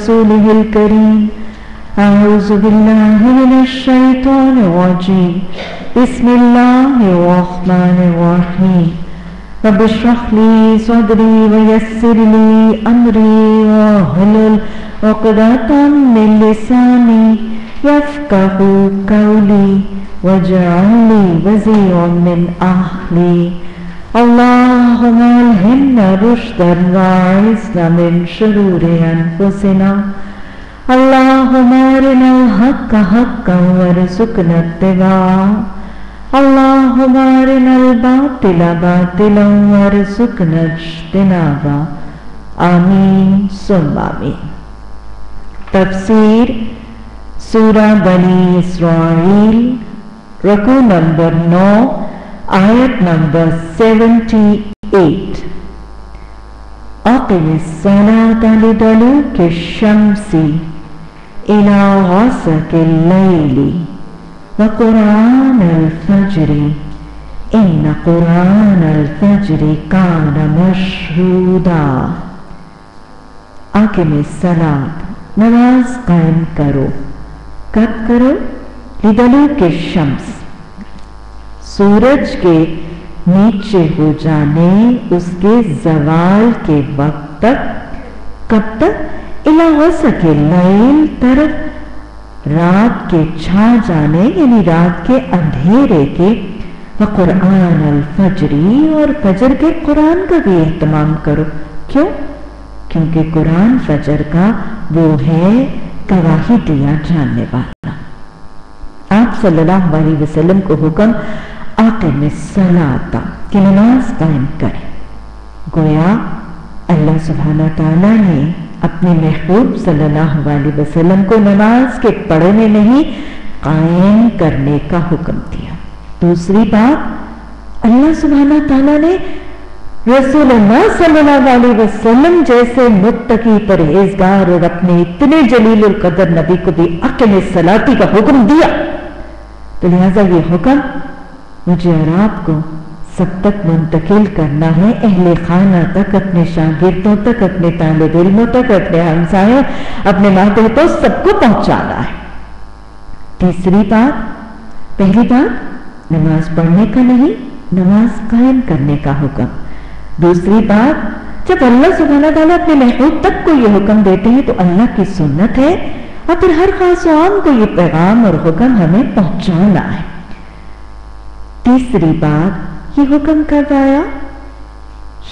ورسوله الكريم أعوذ بالله من الشيطان الرجيم بسم الله الرحمن الرحيم رب اشرح لي صدري ويسر لي أمري واحلل عقدة من لساني يفقهوا قولي واجعل لي وزيرا من أهلي اللهم ألهمنا رشدا وأعصمنا من شرور أنفسنا اللهم أرنا الحق حقا وارزقنا اتباعه اللهم أرنا الباطل باطلا وارزقنا اجتنابه آمین ثم آمین۔ تفسیر سورہ بنی اسرائیل رکوع نمبر 9 آیت نمبر 78۔ اقم الصلاة لدلوک الشمس إلى غسق الليل وقرآن الفجر إن قرآن الفجر كان مشهودا۔ اقم الصلاة، نماز قائم کرو، کب کرو؟ لدلوک الشمس، سورج کے نیچے ہو جانے، اس کے زوال کے وقت تک۔ کب تک؟ الی غسق اللیل، طرف رات کے چھا جانے یعنی رات کے اندھیرے کے۔ وقرآن الفجر، اور فجر کے قرآن کا بھی اہتمام کرو۔ کیوں؟ کیونکہ قرآن فجر کا وہ ہے گواہی دیا جاننے والا۔ آپ صلی اللہ علیہ وسلم کو حکم اقم الصلاۃ کہ نماز قائم کریں۔ گویا اللہ سبحانہ تعالیٰ نے اپنے محبوب صلی اللہ علیہ وسلم کو نماز کے پڑھنے نہیں قائم کرنے کا حکم دیا۔ دوسری بات، اللہ سبحانہ تعالیٰ نے رسول اللہ صلی اللہ علیہ وسلم جیسے متقی پرہیزگار اور اپنے اتنے جلیل القدر نبی کو بھی اقم الصلاۃ کا حکم دیا، تو لہذا یہ حکم مجھے اور آپ کو سب تک منتقل کرنا ہے، اہل خانہ تک، اپنے شاگردوں تک، اپنے طالب علموں تک، اپنے ہمسایوں، اپنے ماتحتوں، سب کو پہنچانا ہے۔ تیسری بات، پہلی بات نماز پڑھنے کا نہیں، نماز قائم کرنے کا حکم۔ دوسری بات، جب اللہ سبحانہ تعالیٰ اپنے محبوب تک کو یہ حکم دیتے ہیں تو اللہ کی سنت ہے، اور پھر ہر خاص و عام کو یہ پیغام اور حکم ہمیں پہنچانا ہے۔ تیسری بات، یہ حکم کب آیا؟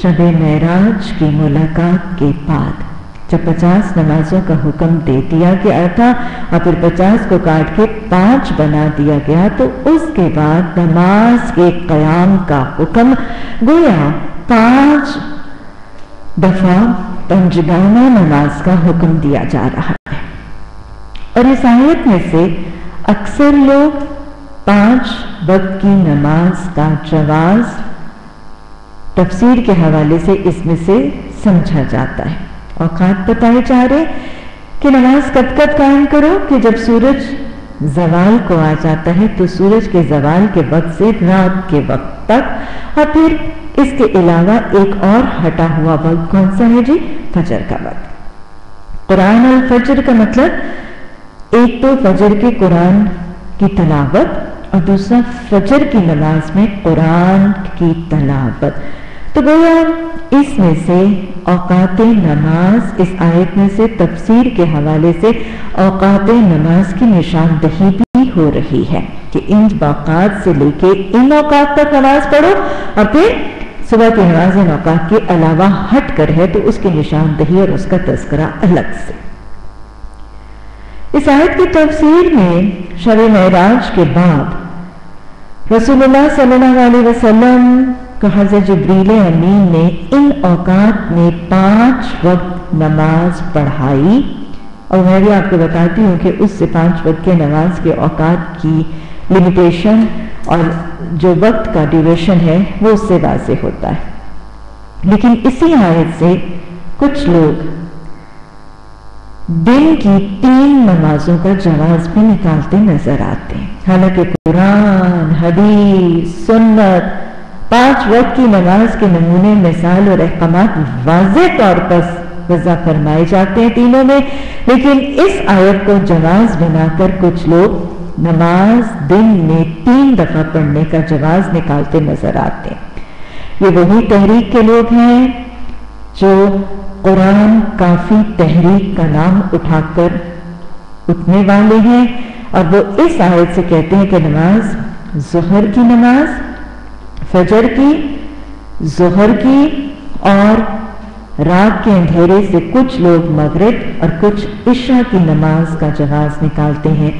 شب معراج کی ملاقات کے بعد، جب 50 نمازوں کا حکم دے دیا گیا تھا اور پھر 50 کو کاٹ کے 5 بنا دیا گیا، تو اس کے بعد نماز کے قیام کا حکم گویا 5 دفعہ پنجگانہ نماز کا حکم دیا جا رہا ہے۔ اور اس آیت میں سے اکثر لوگ 5 وقت کی نماز کا جواز تفسیر کے حوالے سے اس میں سے سمجھا جاتا ہے۔ اوقات بتائے جا رہے کہ نماز کب کب قائم کرو کہ جب سورج زوال کو آ جاتا ہے تو سورج کے زوال کے وقت سے رات کے وقت تک، اور پھر اس کے علاوہ ایک اور ہٹا ہوا وقت کون سا ہے جی؟ فجر کا وقت۔ قرآن الفجر کا مطلب ایک تو فجر کے قرآن کی تلاوت اور دوسرا فجر کی نماز میں قرآن کی تلاوت۔ تو گویا اس میں سے اوقات نماز، اس آیت میں سے تفسیر کے حوالے سے اوقات نماز کی نشاندہی بھی ہو رہی ہے کہ ان اوقات سے لے کے ان اوقات تک نماز پڑھو، اور پھر صبح کی نماز ان اوقات کے علاوہ ہٹ کر ہے تو اس کی نشاندہی اور اس کا تذکرہ الگ سے۔ اس آیت کی تفسیر میں شب معراج کے بعد رسول اللہ صلی اللہ علیہ وسلم کو حضرت جبریل امین نے ان اوقات میں 5 وقت نماز پڑھائی، اور میں بھی آپ کو بتاتی ہوں کہ اس سے 5 وقت کے نماز کے اوقات کی لمیٹیشن اور جو وقت کا ڈیوریشن ہے وہ اس سے واضح ہوتا ہے۔ لیکن اسی آیت سے کچھ لوگ دن کی 3 نمازوں کا جواز بھی نکالتے نظر آتے ہیں، حالانکہ قرآن، حدیث، سنت 5 وقت کی نماز کے نمونے، مثال اور احکامات واضح طور پر وضع فرمائے جاتے ہیں تینوں میں، لیکن اس آیت کو جواز بنا کر کچھ لوگ نماز دن میں 3 دفعہ پڑھنے کا جواز نکالتے نظر آتے ہیں۔ یہ وہی تحریک کے لوگ ہیں جو قرآن کافی تحریک کا نام اٹھا کر اٹھنے والے ہیں، اور وہ اس آیت سے کہتے ہیں کہ نماز ظہر کی نماز، فجر کی، ظہر کی، اور رات کے اندھیرے سے کچھ لوگ مغرب اور کچھ عشاء کی نماز کا جواز نکالتے ہیں۔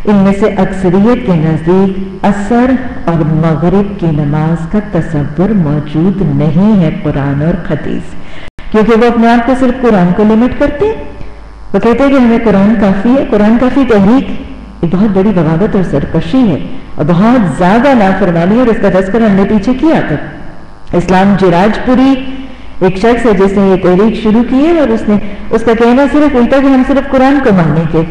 ان میں سے اکثریت کے نزدیک عصر اور مغرب کی نماز کا تصور موجود نہیں ہے قرآن اور حدیث، کیونکہ وہ اپنے آپ کو صرف قرآن کو لمٹ کرتے ہیں۔ وہ کہتے ہیں کہ ہمیں قرآن کافی ہے، قرآن کافی تحریک ایک بہت بڑی بغاوت اور سرکشی ہے اور بہت زیادہ نافرمانی، اور اس کا تذکرہ ہم نے پیچھے کیا تھا۔ اسلام جراج پوری ایک شخص ہے جس نے یہ تحریک شروع کی ہے، اور اس کا کہنا صرف الٹا کہ ہم صرف قرآن کو مانیں گے۔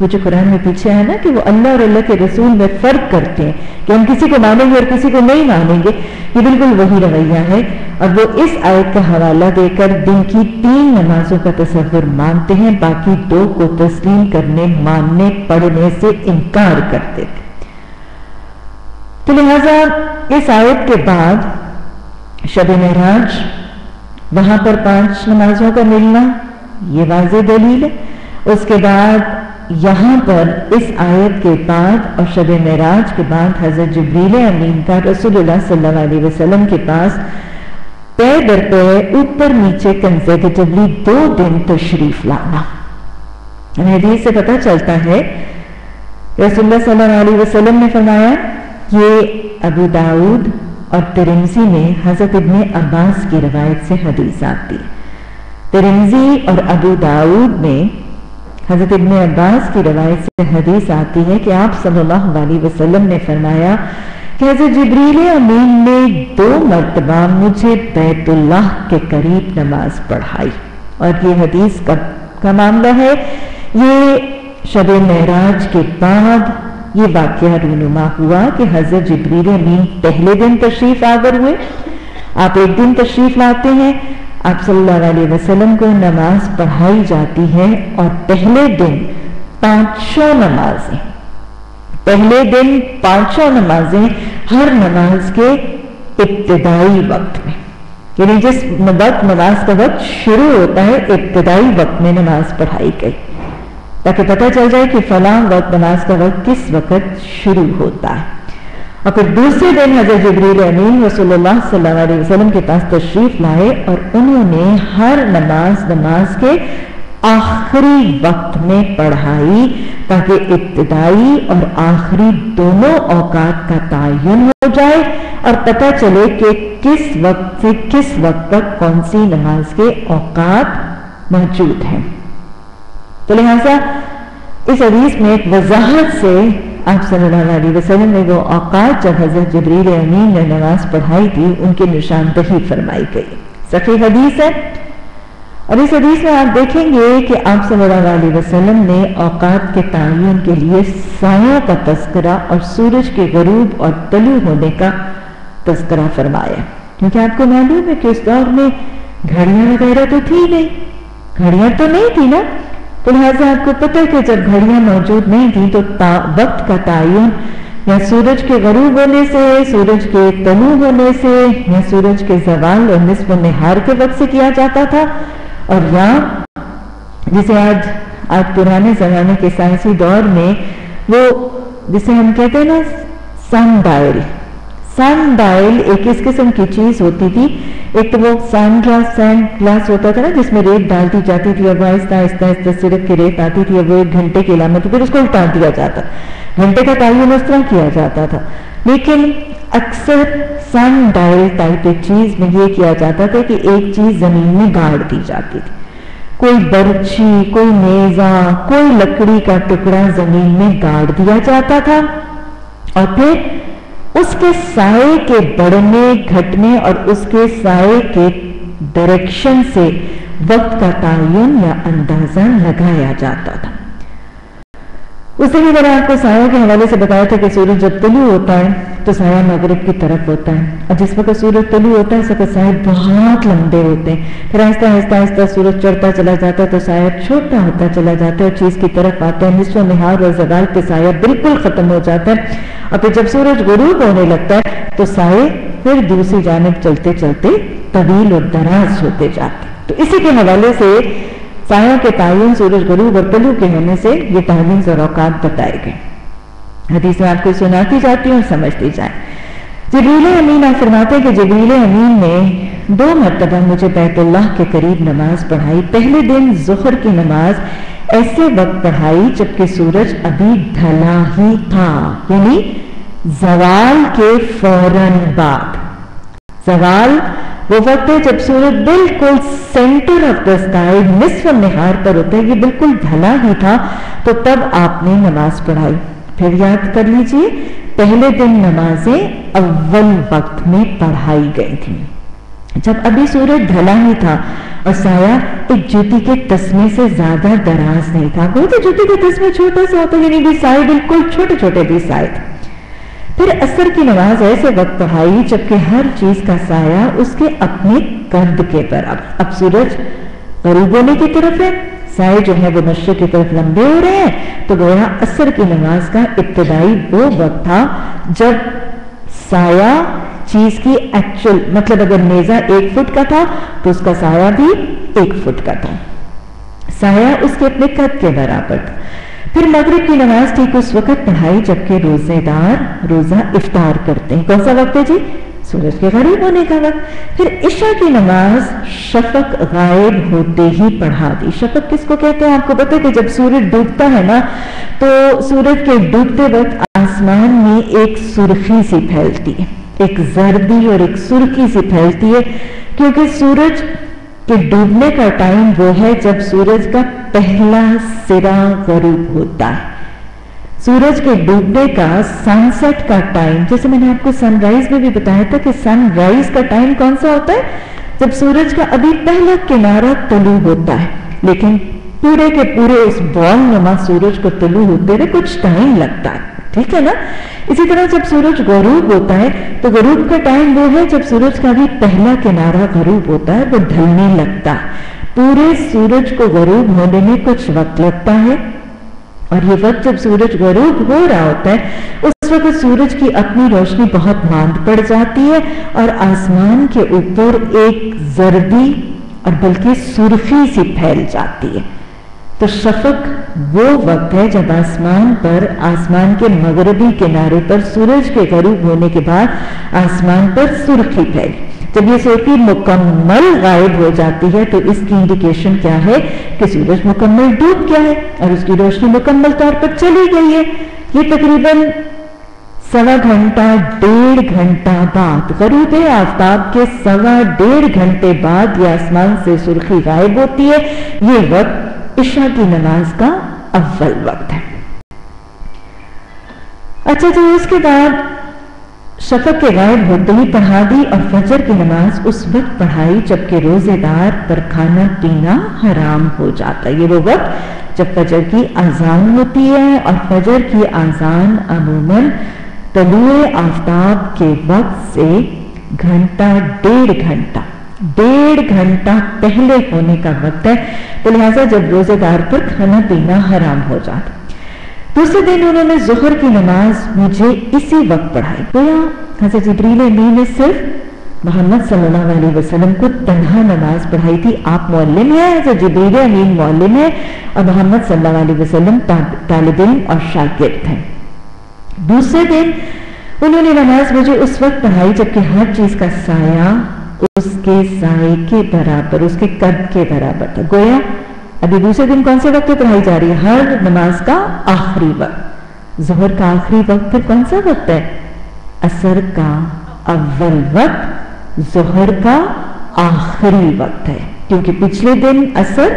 وہ جو قرآن میں پیچھے ہے نا کہ وہ اللہ اور اللہ کے رسول میں فرق کرتے ہیں کہ ہم کسی کو مانیں گے اور کسی کو نہیں مانیں گے، یہ بالکل وہی رویہ ہے، اور وہ اس آیت کا حوالہ دے کر دن کی 3 نمازوں کا تصور مانتے ہیں، باقی 2 کو تسلیم کرنے، ماننے، پڑھنے سے انکار کرتے تھے۔ تو لہذا اس آیت کے بعد شب معراج، وہاں پر 5 نمازوں کا ملنا، یہ واضح دلیل ہے۔ اس کے بعد یہاں پر اس آیت کے بعد اور شب معراج کے بعد حضرت جبریل امین کا رسول اللہ صلی اللہ علیہ وسلم کے پاس پے در پے اوپر نیچے کنزیکٹیولی 2 دن تشریف لانا۔ حدیث سے پتہ چلتا ہے رسول اللہ صلی اللہ علیہ وسلم نے فرمایا، یہ ابو داؤد اور ترمذی میں حضرت ابن عباس کی روایت سے حدیث آتی ہے۔ ترمذی اور ابو داؤد میں حضرت ابن عباس کی روایت سے حدیث آتی ہے کہ آپ صلی اللہ علیہ وسلم نے فرمایا کہ حضرت جبریل امین نے 2 مرتبہ مجھے بیت اللہ کے قریب نماز پڑھائی، اور یہ حدیث کا معاملہ ہے۔ یہ شب معراج کے بعد یہ واقعہ رونما ہوا کہ حضرت جبریل امین پہلے دن تشریف آور ہوئے۔ آپ ایک دن تشریف لاتے ہیں، آپ صلی اللہ علیہ وسلم کو نماز پڑھائی جاتی ہے، اور پہلے دن 5 نمازیں، پہلے دن 5 نمازیں ہر نماز کے ابتدائی وقت میں، یعنی جس وقت نماز کا وقت شروع ہوتا ہے ابتدائی وقت میں نماز پڑھائی گئی، تاکہ پتہ چل جائے کہ فلاں وقت نماز کا وقت کس وقت شروع ہوتا ہے۔ اور پھر دوسرے دن حضرت جبریل امین رسول اللہ صلی اللہ علیہ وسلم کے پاس تشریف لائے، اور انہوں نے ہر نماز کے آخری وقت میں پڑھائی، تاکہ ابتدائی اور آخری دونوں اوقات کا تعین ہو جائے اور پتہ چلے کہ کس وقت سے کس وقت تک کون سی نماز کے اوقات موجود ہیں۔ تو لہذا اس حدیث میں ایک وضاحت سے آپ صلی اللہ علیہ وسلم نے وہ اوقات جب حضرت جبریل امین نے نماز پڑھائی تھی ان کی نشاندہی فرمائی گئی۔ صحیح حدیث ہے، اور اس حدیث میں آپ دیکھیں گے کہ آپ صلی اللہ علیہ وسلم نے اوقات کے تعین کے لیے سایوں کا تذکرہ اور سورج کے غروب اور طلوع ہونے کا تذکرہ فرمایا، کیونکہ آپ کو معلوم ہے کہ اس دور میں گھڑیاں وغیرہ تو تھی نہیں، گھڑیاں تو نہیں تھی نا، تو لہٰذا آپ کو پتہ ہے کہ جب گھڑیاں موجود نہیں تھیں تو وقت کا تعین یا سورج کے غروب ہونے سے، سورج کے طلوع ہونے سے، یا سورج کے زوال اور نصف النہار کے وقت سے کیا جاتا تھا، اور یا جسے آج پرانے زمانے کے سائنسی دور میں وہ جسے ہم کہتے ہیں نا سن ڈائل ایک اس قسم کی چیز ہوتی تھی۔ ایک تو وہ سینڈ گلاس ہوتا تھا نا جس میں ریت ڈالتی جاتی تھی، اور وہ آہستہ آہستہ سرک کی ریت آتی تھی، اور وہ 1 گھنٹے کی علامت، پھر اس کو الٹا دیا جاتا، گھنٹے کا تعین اس طرح کیا جاتا تھا۔ لیکن اکثر سن ڈائل ٹائپ ایک چیز میں یہ کیا جاتا تھا کہ ایک چیز زمین میں گاڑ دی جاتی تھی، کوئی برچھی، کوئی نیزہ، کوئی لکڑی کا ٹکڑا زمین میں گاڑ دیا جاتا تھا، اور پھر اس کے سائے کے بڑھنے گھٹنے اور اس کے سائے کے ڈائریکشن سے وقت کا تعین یا اندازہ لگایا جاتا تھا۔ اس سے بھی میں نے آپ کو سایوں کے حوالے سے بتایا تھا کہ سورج جب طلوع ہوتا ہے تو سایہ مغرب کی طرف ہوتا ہے، اور جس وقت سورج طلوع ہوتا ہے اس وقت سایہ بہت لمبے ہوتے ہیں، پھر آہستہ آہستہ آہستہ سورج چڑھتا چلا جاتا ہے تو سایہ چھوٹا ہوتا چلا جاتا ہے اور چیز کی طرف آتا ہے، نصف نہار اور زوال پہ سایہ بالکل ختم ہو جاتا ہے، اور پھر جب سورج غروب ہونے لگتا ہے تو سائے پھر دوسری جانب چلتے چلتے طویل اور دراز ہوتے جاتے ہیں۔ تو اسی کے حوالے سے سایہ کے تعین سورج غروب اور طلوع کے ہونے سے یہ ٹائمنگز اور اوقات بتائے گئے۔ حدیث میں آپ کو سناتی جاتی ہوں اور سمجھتی جائیں۔ جبریل امین آپ فرماتے ہیں کہ جبریل امین نے 2 مرتبہ مجھے بیت اللہ کے قریب نماز پڑھائی۔ پہلے دن ظہر کی نماز ایسے وقت پڑھائی جبکہ سورج ابھی ڈھلا ہی تھا، یعنی زوال کے فوراً بعد۔ زوال وہ وقت ہے جب سورج بالکل سینٹر آف دا اسکائی نصف النہار پر ہوتا ہے، یہ بالکل ڈھلا ہی تھا، تو تب آپ نے نماز پڑھائی۔ پھر یاد کر لیجئے، پہلے دن نمازیں اول وقت میں پڑھائی گئی تھی جب ابھی سورج ڈھلا ہی تھا اور سایہ ایک جوتی کے تسمے سے زیادہ دراز نہیں تھا۔ کوئی تو جوتی کے تسمے چھوٹا سا ہوتا، یعنی بھی سائے بالکل چھوٹے چھوٹے بھی سائے تھے۔ پھر عصر کی نماز ایسے وقت پڑھائی جبکہ ہر چیز کا سایہ اس کے اپنے قد کے برابر۔ اب سورج غروب ہونے کی طرف ہے، سائے جو ہے وہ مشرق کی طرف لمبے ہو رہے ہیں، تو گویا عصر کی نماز کا ابتدائی وہ وقت تھا جب سایہ چیز کی ایکچول، مطلب اگر نیزہ 1 فٹ کا تھا تو اس کا سایہ بھی 1 فٹ کا تھا، سایہ اس کے اپنے قد کے برابر تھا۔ پھر مغرب کی نماز ٹھیک اس وقت پڑھائی جبکہ روزے دار روزہ افطار کرتے ہیں۔ کون سا وقت ہے جی؟ سورج کے غروب ہونے کا وقت۔ پھر عشاء کی نماز شفق غائب ہوتے ہی پڑھا دی۔ شفق کس کو کہتے ہیں؟ آپ کو پتہ ہے کہ جب سورج ڈوبتا ہے نا تو سورج کے ڈوبتے وقت آسمان میں ایک سرخی سی پھیلتی ہے، ایک زردی اور ایک سرخی سی پھیلتی ہے، کیونکہ سورج کے ڈوبنے کا ٹائم وہ ہے جب سورج کا پہلا سرا غروب ہوتا ہے۔ سورج کے ڈوبنے کا سن سیٹ کا ٹائم، جیسے میں نے آپ کو سن رائز میں بھی بتایا تھا کہ سن رائز کا ٹائم کون سا ہوتا ہے؟ جب سورج کا ابھی پہلا کنارہ طلوع ہوتا ہے، لیکن پورے کے پورے اس بال نما سورج کو طلوع ہوتے ہوئے کچھ ٹائم لگتا ہے، ٹھیک ہے نا؟ اسی طرح جب سورج غروب ہوتا ہے تو غروب کا ٹائم وہ ہے جب سورج کا بھی پہلا کنارہ غروب ہوتا ہے، وہ ڈھلنے لگتا ہے۔ پورے سورج کو غروب ہونے میں کچھ وقت لگتا ہے، اور یہ وقت جب سورج غروب ہو رہا ہوتا ہے اس وقت سورج کی اپنی روشنی بہت ماند پڑ جاتی ہے اور آسمان کے اوپر ایک زردی اور بلکہ سرخی سی پھیل جاتی ہے۔ تو شفق وہ وقت ہے جب آسمان پر، آسمان کے مغربی کنارے پر سورج کے غروب ہونے کے بعد آسمان پر سرخی پھیل، جب یہ سرخی مکمل غائب ہو جاتی ہے تو اس کی انڈیکیشن کیا ہے کہ سورج مکمل ڈوب گیا ہے اور اس کی روشنی مکمل طور پر چلی گئی ہے۔ یہ تقریباً 1.25 گھنٹہ 1.5 گھنٹہ بعد، غروب آفتاب کے 1.25 گھنٹے بعد یہ آسمان سے سرخی غائب ہوتی ہے۔ یہ وقت عشاء کی نماز کا اول وقت ہے۔ اچھا جی، اس کے بعد شفق کے غائب ہوتے ہی پڑھا دی، اور فجر کی نماز اس وقت پڑھائی جبکہ روزے دار پر کھانا پینا حرام ہو جاتا ہے۔ یہ وہ وقت جب فجر کی اذان ہوتی ہے، اور فجر کی اذان عموماً طلوع آفتاب کے وقت سے 1.5 گھنٹہ پہلے ہونے کا وقت ہے، تو لہٰذا جب روزے دار پر کھانا پینا حرام ہو جاتا۔ دوسرے دن انہوں نے ظہر کی نماز مجھے اسی وقت پڑھائی۔ گویا حضرت جبریل امین نے صرف محمد صلی اللہ علیہ وسلم کو تنہا نماز پڑھائی تھی۔ آپ معلم ہیں، حضرت جبریل امین معلم ہیں، اور محمد صلی اللہ علیہ وسلم طالب علم اور شاگرد ہیں۔ دوسرے دن انہوں نے نماز مجھے اس وقت پڑھائی جبکہ ہر چیز کا سایہ اس کے سائے کے برابر، اس کے قد کے برابر تھا۔ گویا ابھی دوسرے دن کون سے وقت پہ پڑھائی جا رہی ہے؟ ہر نماز کا آخری وقت۔ ظہر کا آخری وقت پھر کون سا وقت ہے؟ عصر کا اول وقت، ظہر کا آخری وقت ہے، کیونکہ پچھلے دن عصر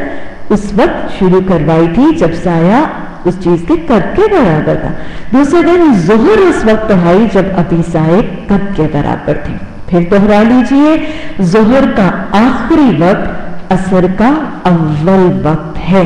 اس وقت شروع کروائی تھی جب سایہ اس چیز کے قد کے برابر تھا۔ دوسرے دن ظہر اس وقت پڑھائی جب ابھی سائے قد کے برابر تھے۔ پھر دوہرا لیجئے، ظہر کا آخری وقت عصر کا اول وقت ہے۔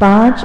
5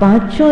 5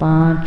5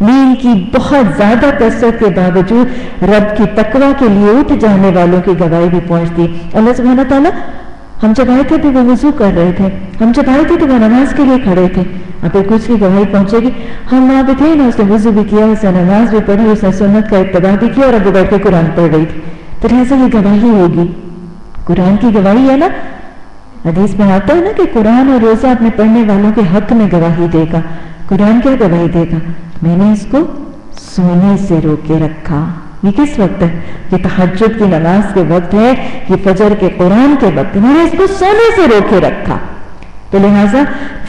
نیند کی بہت زیادہ کثرت کے باوجود رب کی تقوی کے لیے اٹھ جانے والوں کی گواہی بھی پہنچتی. اللہ سبحانہ تعالیٰ ہم جب آئے تھے تو وہ وضو کر رہے تھے, ہم جب آئے تھے تو وہ نماز کے لیے کھڑے تھے. اب پھر کچھ کی گواہی پہنچے گی, ہم وہاں پہ تھے نا, اس نے وضو بھی کیا, اس نے نماز بھی پڑھی, اس نے سنت کا اتباع بھی کیا, اور اب وہ بیٹھ کے قرآن پڑھ رہی تھی. تو لہٰذا یہ گواہی ہوگی, قرآن کی گواہی ہے نا. حدیث میں آتا ہے نا کہ قرآن اور روزہ اپنے پڑھنے والوں کے حق میں گواہی دے گا. قرآن کیا گواہی دے گا؟ میں نے اس کو سونے سے روکے رکھا. یہ کس وقت ہے؟ یہ تہجد کی نماز کے وقت ہے, یہ فجر کے قرآن کے وقت ہے, میں نے اس کو سونے سے روکے رکھا. تو لہٰذا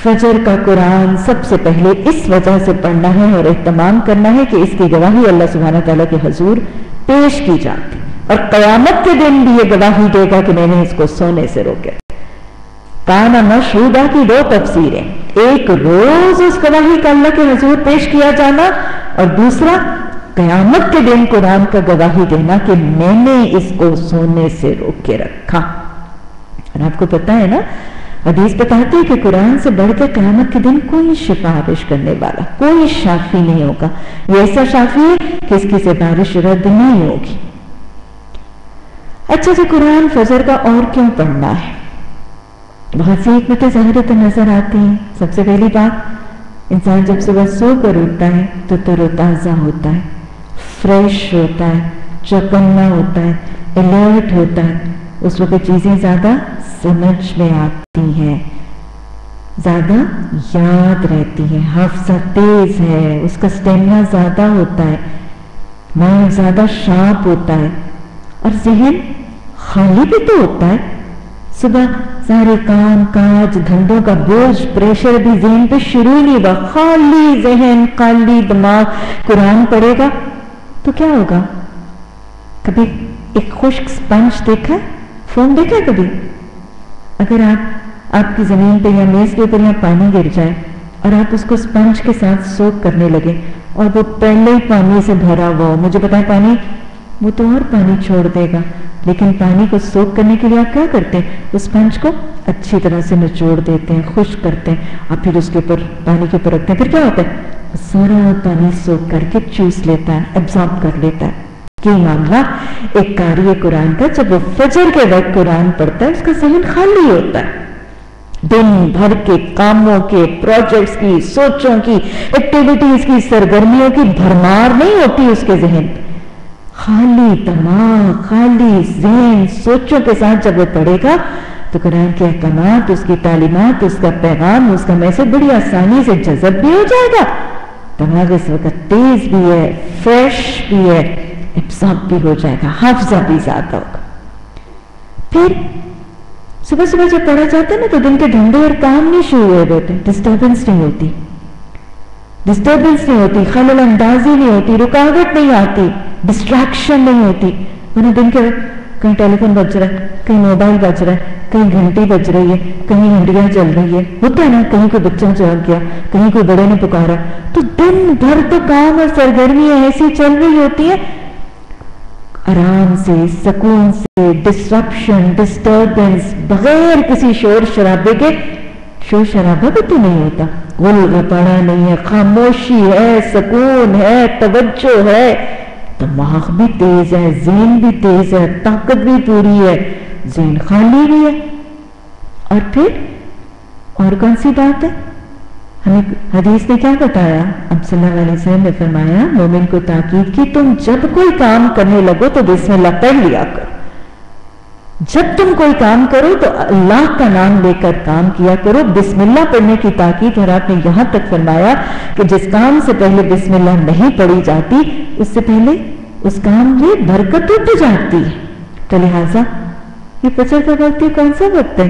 فجر کا قرآن سب سے پہلے اس وجہ سے پڑھنا ہے اور اہتمام کرنا ہے کہ اس کی گواہی اللہ سبحانہ تعالیٰ کے حضور پیش کی جاتی, اور قیامت کے دن بھی یہ گواہی دے گا کہ میں نے اس کو سونے سے روکے. کانا مشہودہ کی دو تفسیریں, ایک روز اس گواہی کا اللہ کے حضور پیش کیا جانا, اور دوسرا قیامت کے دن قرآن کا گواہی دینا کہ میں نے اس کو سونے سے روک کے رکھا. اور آپ کو پتا ہے نا, حدیث بتاتی ہے کہ قرآن سے بڑھ کے قیامت کے دن کوئی سفارش کرنے والا, کوئی شافی نہیں ہوگا. یہ ایسا شافی ہے کہ اس کی سفارش رد نہیں ہوگی. اچھا جی, قرآن فجر کا اور کیوں پڑھنا ہے؟ بہت سی حکمتیں ظاہر نظر آتی ہیں. سب سے پہلی بات, انسان جب صبح سو کر اٹھتا ہے تو تر و تازہ ہوتا ہے, فریش ہوتا ہے, چوکنا ہوتا ہے, الرٹ ہوتا ہے. اس وقت چیزیں زیادہ سمجھ میں آتی ہیں, زیادہ یاد رہتی ہیں, حافظہ تیز ہے, اس کا اسٹیمنا زیادہ ہوتا ہے, مائنڈ زیادہ شارپ ہوتا ہے, اور ذہن خالی بھی تو ہوتا ہے. صبح سارے کام کاج دھندوں کا بوجھ پریشر بھی ذہن پہ شروع نہیں ہوا, خالی ذہن خالی دماغ. قرآن پڑھے گا تو کیا ہوگا؟ کبھی ایک خشک سپنج دیکھا ہے؟ فون دیکھا ہے کبھی؟ اگر آپ کی زمین پہ یا میز کے اوپر یا پانی گر جائے اور آپ اس کو سپنج کے ساتھ سوک کرنے لگے اور وہ پہلے ہی پانی سے بھرا ہوا ہو, مجھے پتا ہے پانی وہ تو اور پانی چھوڑ دے گا, لیکن پانی کو سوک کرنے کے لیے آپ کیا کرتے ہیں؟ اس سپنج کو اچھی طرح سے نچوڑ دیتے ہیں, خشک کرتے ہیں, اور پھر اس کے اوپر پانی کے اوپر رکھتے ہیں. پھر کیا ہوتا ہے؟ سارا پانی سوک کر کے چوس لیتا ہے, ایبزارب کر لیتا ہے. کہ معاملہ ایک قاری قرآن کا جب وہ فجر کے وقت قرآن پڑھتا ہے اس کا ذہن خالی ہوتا ہے. دن بھر کے کاموں کے, پروجیکٹس کی, سوچوں کی, ایکٹیویٹیز کی, سرگرمیوں کی بھرمار نہیں ہوتی اس کے ذہن. خالی دماغ, خالی ذہن, سوچوں کے ساتھ جب وہ پڑھے گا تو قرآن کے احکامات, اس کی تعلیمات, اس کا پیغام, اس کا میسج بڑی آسانی سے جذب بھی ہو جائے گا. دماغ اس وقت تیز بھی ہے, فریش بھی ہے, ایبزارب بھی ہو جائے گا, حافظہ بھی زیادہ ہوگا. پھر صبح صبح جب پڑھا جاتا ہے نا تو دن کے دھندے اور کام نہیں شروع ہوئے ہوتے, ڈسٹربنس نہیں ہوتی, خلل اندازی نہیں ہوتی, رکاوٹ نہیں آتی, ڈسٹریکشن نہیں ہوتی. انہیں دن کے وقت کہیں ٹیلی فون بج رہا ہے, کہیں موبائل بج رہا ہے, کہیں گھنٹی بج رہی ہے, کہیں ہنڈیاں چل رہی ہے, ہوتا ہے نا, کہیں کوئی بچہ جاگ گیا, کہیں کوئی بڑے نے پکارا, تو دن بھر تو کام اور سرگرمیاں ایسی چل رہی ہوتی ہیں. آرام سے, سکون سے, ڈسرپشن, ڈسٹربنس, بغیر کسی شور شرابے کے. شور شرابہ بھی تو نہیں ہوتا, غل پڑا نہیں ہے, خاموشی ہے, سکون ہے, توجہ ہے, دماغ بھی تیز ہے, ذہن بھی تیز ہے, طاقت بھی پوری ہے, ذہن خالی بھی ہے. اور پھر اور کون سی بات ہے؟ ہمیں حدیث نے کیا بتایا؟ اب صلی اللہ علیہ وسلم نے فرمایا, مومن کو تاکید کی, تم جب کوئی کام کرنے لگو تو بسم اللہ پڑھ لیا کرو. جب تم کوئی کام کرو تو اللہ کا نام لے کر کام کیا کرو. بسم اللہ پڑھنے کی تاکید. اور آپ نے یہاں تک فرمایا کہ جس کام سے پہلے بسم اللہ نہیں پڑھی جاتی اس سے پہلے اس کام میں برکت اٹھ جاتی ہے. تو لہٰذا یہ فجر کا وقت یہ کون سا وقت ہے؟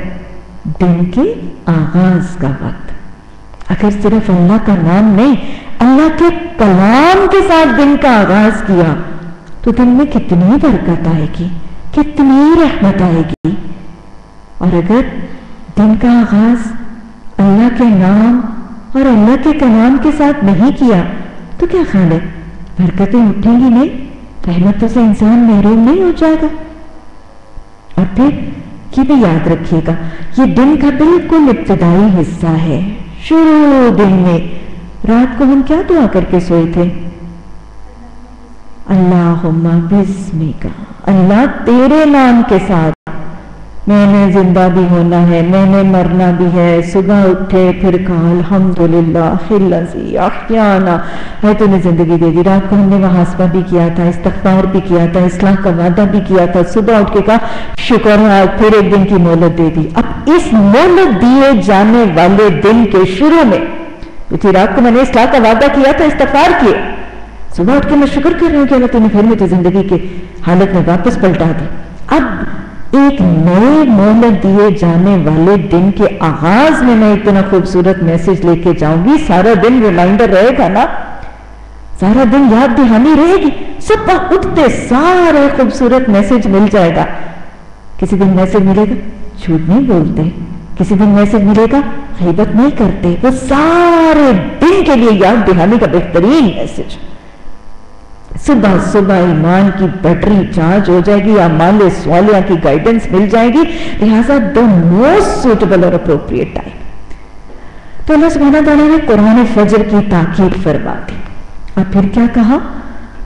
دن کے آغاز کا وقت. اگر صرف اللہ کا نام نہیں, اللہ کے کلام کے ساتھ دن کا آغاز کیا تو دن میں کتنی برکت آئے گی, کتنی رحمت آئے گی. اور اگر دن کا آغاز اللہ کے نام اور اللہ کے کلام کے ساتھ نہیں کیا تو کیا خیال ہے, برکتیں اٹھیں گی نہیں, رحمتوں سے انسان محروم نہیں ہو جائے گا. اور پھر یہ بھی یاد رکھیے گا, یہ دن کا بالکل ابتدائی حصہ ہے, شروع دن میں رات کو ہم کیا دعا کر کے سوئے تھے؟ اللہم بسمک، اللہ تیرے نام کے ساتھ میں نے زندہ بھی ہونا ہے، میں نے مرنا بھی ہے. صبح اٹھے پھر کہا الحمدللہ الذی احیانا، ہے تو نے زندگی دے دی. رات کو ہم نے محاسبہ بھی کیا تھا، استغفار بھی کیا تھا، اصلاح کا وعدہ بھی کیا تھا. صبح اٹھ کے کہا شکر ہے پھر ایک دن کی مہلت دے دی. اب اس مہلت دیے جانے والے دن کے شروع میں تھی رات کو میں نے اصلاح کا وعدہ کیا تھا، استغفار کیا. صبح اٹھ کے میں شکر کر رہی ہوں کہ اللہ تو نے پھر مجھے زندگی کے حالت میں واپس پلٹا دی. اب ایک نئے مہلت دیے جانے والے دن کے آغاز میں میں اتنا خوبصورت میسج لے کے جاؤں گی. سارا دن ریمائنڈر رہے گا نا، سارا دن یاد دہانی رہے گی. صبح اٹھتے سارے خوبصورت میسج مل جائے گا. کسی دن میسج ملے گا جھوٹ نہیں بولتے، کسی دن میسج ملے گا غیبت نہیں کرتے. وہ سارے دن کے لیے یاد دہانی کا بہترین میسج. صبح صبح ایمان کی بیٹری چارج ہو جائے گی، اعمال صالحہ کی گائیڈنس مل جائے گی. لہٰذا the most suitable اور appropriate time. تو اللہ سبحانہ تعالیٰ نے قرآن فجر کی تاکید فرما دی اور پھر کیا کہا؟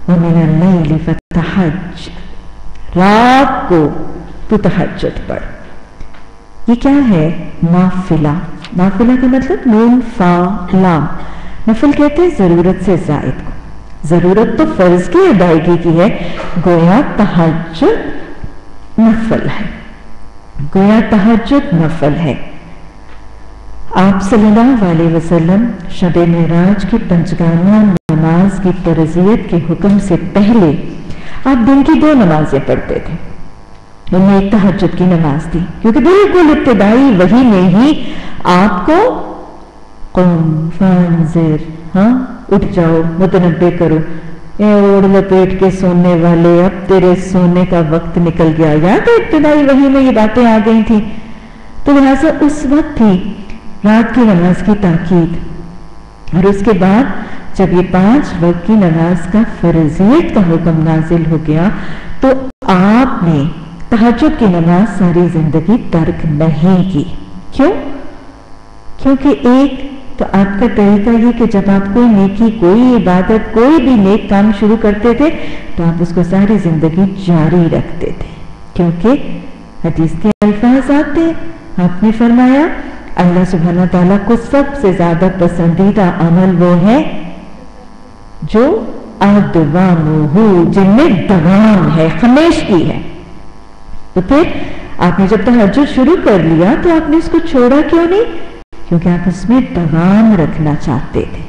وَمِنَ اللَّيْلِ فَتَحَجَّدْ، رات کو تو تہجد پڑھ. یہ کیا ہے؟ نافلہ. نافلہ کا مطلب نون فا لام. نفل کہتے ہیں ضرورت سے زائد کو. ضرورت تو فرض کی ادائیگی کی ہے، گویا تہجد نفل ہے. گویا تہجد نفل ہے. آپ صلی اللہ علیہ وسلم شب معراج کی پنجگانہ نماز کی فرضیت کے حکم سے پہلے آپ دن کی 2 نمازیں پڑھتے تھے. ان میں ایک تہجد کی نماز تھی کیونکہ بالکل ابتدائی وحی میں ہی آپ کو قم فانذر، اٹھ جاؤ، متنبہ کرو، اے اوڑھ لپیٹ کے سونے والے اب تیرے سونے کا وقت نکل گیا. یا تو ابتدائی وحی میں یہ باتیں آ گئی تھی. تو لہٰذا اس وقت تھی رات کی نماز کی تاکید. اور اس کے بعد جب یہ 5 وقت کی نماز کا فرضیت کا حکم نازل ہو گیا تو آپ نے تہجد کی نماز ساری زندگی ترک نہیں کی. کیوں؟ کیونکہ ایک تو آپ کا طریقہ یہ کہ جب آپ کوئی نیکی، کوئی عبادت، کوئی بھی نیک کام شروع کرتے تھے تو آپ اس کو ساری زندگی جاری رکھتے تھے. کیونکہ حدیث کے الفاظ آتے ہیں، آپ نے فرمایا اللہ سبحانہ تعالیٰ کو سب سے زیادہ پسندیدہ عمل وہ ہے جو ادوامہ، جن میں دوام ہے، ہمیشگی ہے. تو پھر آپ نے جب تہجد شروع کر لیا تو آپ نے اس کو چھوڑا کیوں نہیں؟ کیونکہ آپ اس میں دوام رکھنا چاہتے تھے.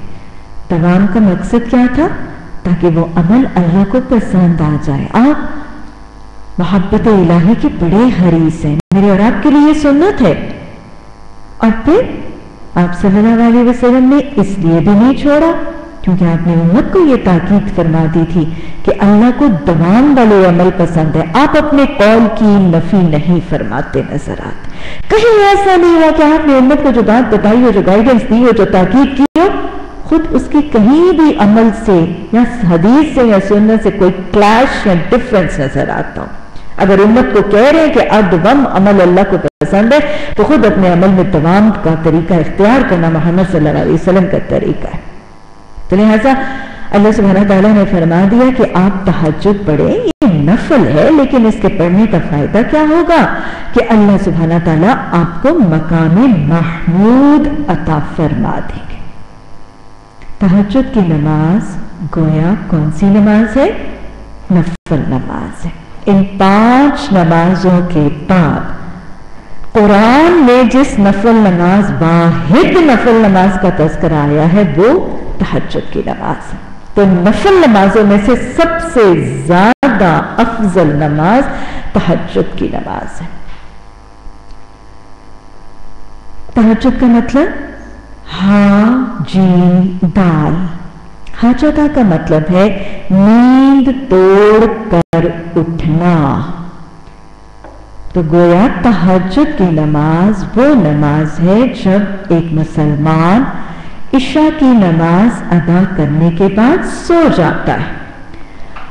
دوام کا مقصد کیا تھا؟ تاکہ وہ عمل اللہ کو پسند آ جائے. آپ محبت الہی کے بڑے حریص ہیں، میرے اور آپ کے لیے یہ سنت ہے. اور پھر آپ صلی اللہ علیہ وسلم نے اس لیے بھی نہیں چھوڑا کیونکہ آپ نے امت کو یہ تاکید فرما دی تھی کہ اللہ کو دوام والے عمل پسند ہے. آپ اپنے قول کی نفی نہیں فرماتے نظر آتے. کہیں ایسا نہیں ہوا کہ آپ نے امت کو جو بات بتائی ہو، جو گائیڈنس دی ہو، جو تاکید کی ہو، خود اس کی کہیں بھی عمل سے یا حدیث سے یا سنت سے کوئی کلیش یا ڈفرنس نظر آتا ہو. اگر امت کو کہہ رہے ہیں کہ ادوم عمل اللہ کو پسند ہے تو خود اپنے عمل میں دوام کا طریقہ اختیار کرنا محمد صلی اللہ علیہ وسلم کا طریقہ ہے. تو لہٰذا اللہ سبحانہ تعالیٰ نے فرما دیا کہ آپ تہجد پڑھیں، یہ نفل ہے، لیکن اس کے پڑھنے کا فائدہ کیا ہوگا کہ اللہ سبحانہ تعالیٰ آپ کو مقام محمود عطا فرما دیں گے. تہجد کی نماز گویا کون سی نماز ہے؟ نفل نماز ہے. ان 5 نمازوں کے بعد قرآن میں جس نفل نماز، واحد نفل نماز کا تذکرہ آیا ہے وہ تہجد کی نماز ہے. تو نفل نمازوں میں سے سب سے زیادہ افضل نماز تہجد کی نماز ہے. تہجد کا مطلب ہا جیم دال. حاجدہ کا مطلب ہے نیند توڑ کر اٹھنا. تو گویا تہجد کی نماز وہ نماز ہے جب ایک مسلمان عشاء کی نماز ادا کرنے کے بعد سو جاتا ہے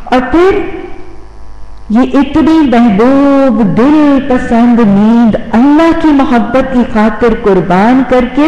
اور پھر یہ اتنی محبوب دل پسند نیند اللہ کی محبت کی خاطر قربان کر کے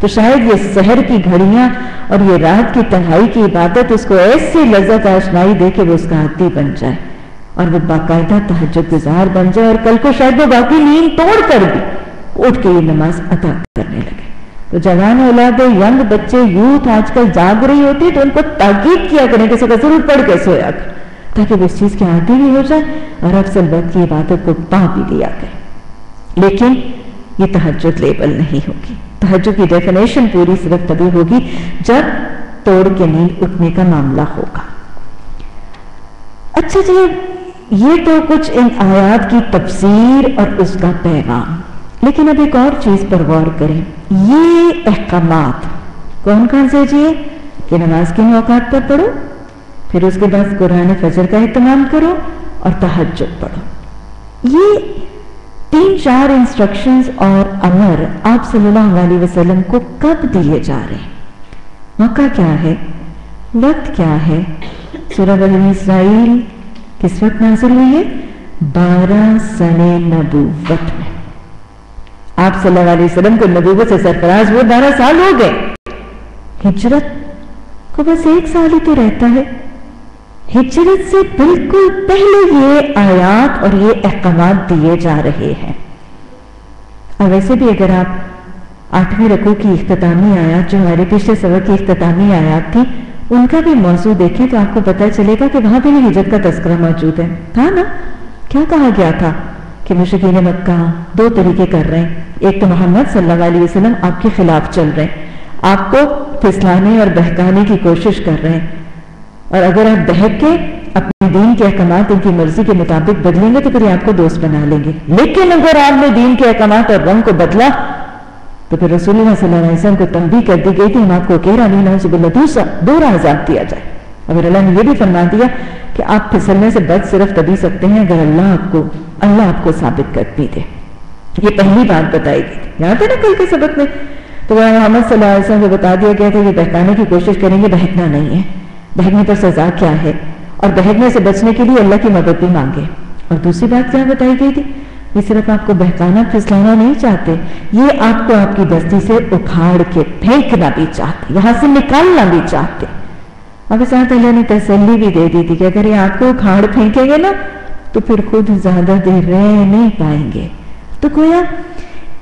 تو شاید یہ سحر کی گھڑیاں اور یہ رات کی تنہائی کی عبادت اس کو ایسی لذت آشنائی دے کہ وہ اس کا عادی بن جائے اور وہ باقاعدہ تہجد گزار بن جائے، اور کل کو شاید وہ باقی نیند توڑ کر بھی اٹھ کے یہ نماز ادا کرنے لگے۔ تو جوان اولاد، ینگ بچے، یوتھ آج کل جاگ رہی ہوتی ہے تو ان کو تاکید کیا کریں کہ سب ضرور پڑھ کے سویا کر، تاکہ وہ اس چیز کے عادی بھی ہو جائے اور افضل وقت کی عبادت کو پا بھی لیا کرے۔ لیکن یہ تہجد لیبل نہیں ہوگی۔ تہجد کی ڈیفینیشن پوری صرف تبھی ہوگی جب توڑ کے نیند اٹھنے کا معاملہ ہوگا۔ اچھا جی، یہ تو کچھ ان آیات کی تفسیر اور اس کا پیغام، لیکن اب ایک اور چیز پر غور کریں۔ یہ احکامات کون سے جی؟ کہ نماز کے اوقات پر پڑھو، پھر اس کے بعد قرآن فجر کا اہتمام کرو اور تہجد پڑھو۔ یہ 3-4 انسٹرکشنز اور امر آپ صلی اللہ علیہ وسلم کو کب دیے جا رہے ہیں؟ موقع کیا ہے؟ وقت کیا ہے؟ سورہ بنی اسرائیل کس وقت نازل ہوئی ہے؟ 12 سنِ نبوت میں۔ آپ صلی اللہ علیہ وسلم کو نبوت سے سرفراز ہوئے 12 سال ہو گئے، ہجرت کو بس 1 سال ہی تو رہتا ہے۔ ہجرت سے بالکل پہلے یہ آیات اور یہ احکامات دیے جا رہے ہیں۔ اور ویسے بھی اگر آپ 8ویں رکوع کی اختتامی آیات جو ہمارے پچھلے سبق کی اختتامی آیات تھی ان کا بھی موضوع دیکھیں تو آپ کو پتہ چلے گا کہ وہاں بھی ہجرت کا تذکرہ موجود ہے۔ تھا نا؟ کیا کہا گیا تھا کہ مشرکین مکہ 2 طریقے کر رہے ہیں۔ ایک تو محمد صلی اللہ علیہ وسلم آپ کے خلاف چل رہے ہیں، آپ کو پھسلانے اور بہکانے کی کوشش کر رہے ہیں، اور اگر آپ بہک کے اپنے دین کے احکامات ان کی مرضی کے مطابق بدلیں گے تو پھر آپ کو دوست بنا لیں گے۔ لیکن اگر آپ نے دین کے احکامات اور رنگ کو بدلا تو پھر رسول اللہ صلی اللہ علیہ وسلم کو تنبیہ کر دی گئی تھی، ہم آپ کو کہہ رہے ہیں دو راہ عذاب دیا جائے۔ اگر اللہ نے یہ بھی فرما دیا کہ آپ پھسلنے سے بچ صرف تبھی سکتے ہیں اگر اللہ آپ کو ثابت کر بھی دے۔ یہ پہلی بات بتائی گئی تھی، یاد ہے نا کل کے سبق میں؟ تو محمد صلی اللہ علیہ وسلم کو بتا دیا گیا تھا کہ بہکانے کی کوشش کریں گے، بہکنا نہیں ہے، بہکنے پر سزا کیا ہے، اور بہکنے سے بچنے کے لیے اللہ کی مدد بھی مانگے۔ اور دوسری بات کیا بتائی گئی تھی؟ یہ صرف آپ کو بہکانا پھسلانا نہیں چاہتے، یہ آپ کو آپ کی بستی سے اکھاڑ کے پھینکنا بھی چاہتے، یہاں سے نکالنا بھی چاہتے۔ اور ساتھ اللہ نے تسلی بھی دے دی تھی کہ اگر یہ آپ کو اکھاڑ پھینکیں گے نا تو پھر خود زیادہ دیر رہ نہیں پائیں گے۔ تو گویا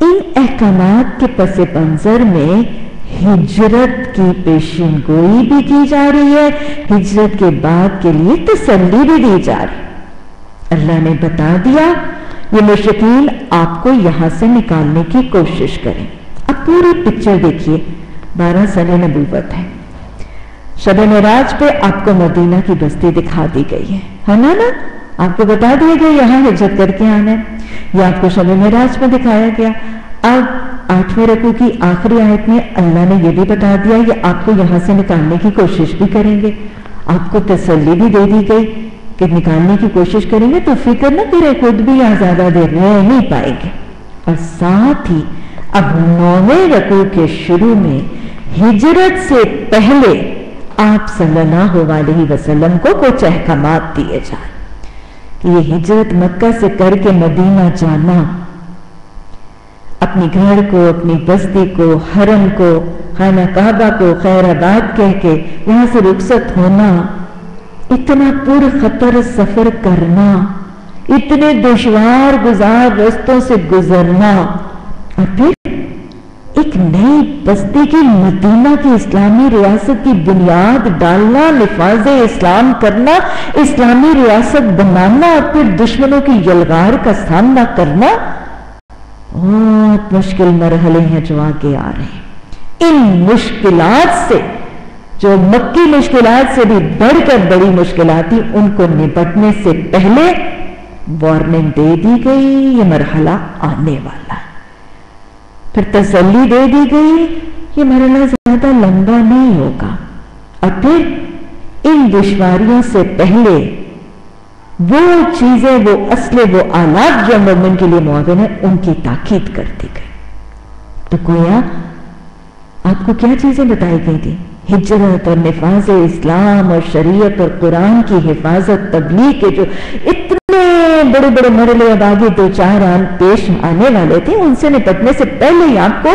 ان احکامات کے پس منظر میں ہجرت کی پیشین گوئی بھی کی جا رہی ہے، ہجرت کے بعد کے لیے تسلی بھی دی جا رہی ہے۔ اللہ نے بتا دیا یہ مشرکین آپ کو یہاں سے نکالنے کی کوشش کریں۔ اب پوری پکچر دیکھیے، 12 سنِ نبوت ہے، شب معراج پہ آپ کو مدینہ کی بستی دکھا دی گئی ہے نا؟ آپ کو بتا دیا گیا یہاں ہجرت کر کے آنا ہے، یہ آپ کو شب معراج میں دکھایا گیا۔ اب 8ویں رکوع کی آخری آیت میں اللہ نے یہ بھی بتا دیا یہ آپ کو یہاں سے نکالنے کی کوشش بھی کریں گے، آپ کو تسلی بھی دے دی گئی کہ نکالنے کی کوشش کریں گے تو فکر نہ کرے، خود بھی یہاں زیادہ دیر رہ نہیں پائیں گے۔ اور ساتھ ہی اب 9ویں رکوع کے شروع میں ہجرت سے پہلے آپ صلی اللہ علیہ وسلم کو کچھ احکامات دیے جائیں کہ یہ ہجرت مکہ سے کر کے مدینہ جانا، اپنی گھر کو، اپنی بستی کو، حرم کو، خانہ کعبہ کو خیر آباد کہہ کے یہاں سے رخصت ہونا، اتنا پر خطر سفر کرنا، اتنے دشوار گزار رستوں سے گزرنا، اور پھر ایک نئی بستی کی مدینہ کی اسلامی ریاست کی بنیاد ڈالنا، نفاذ اسلام کرنا، اسلامی ریاست بنانا، اور پھر دشمنوں کی یلغار کا سامنا کرنا، بہت مشکل مرحلے ہیں جو آگے آ رہے ہیں۔ ان مشکلات سے، جو مکی مشکلات سے بھی بڑھ کر بڑی مشکلات تھی، ان کو نپٹنے سے پہلے وارننگ دے دی گئی یہ مرحلہ آنے والا ہے، پھر تسلی دے دی گئی یہ مرحلہ زیادہ لمبا نہیں ہوگا، اور پھر ان دشواریوں سے پہلے وہ چیزیں، وہ اسلحے، وہ آلات جو مومن کے لیے معاون ہیں ان کی تاکید کر دی گئی۔ تو گویا آپ کو کیا چیزیں بتائی گئی تھی؟ ہجرت اور نفاذ اسلام اور شریعت اور قرآن کی حفاظت، تبلیغ کے جو اتنے بڑے بڑے مرحلے اب آگے 2-4 پیش آنے والے تھے، ان سے نپٹنے سے پہلے ہی آپ کو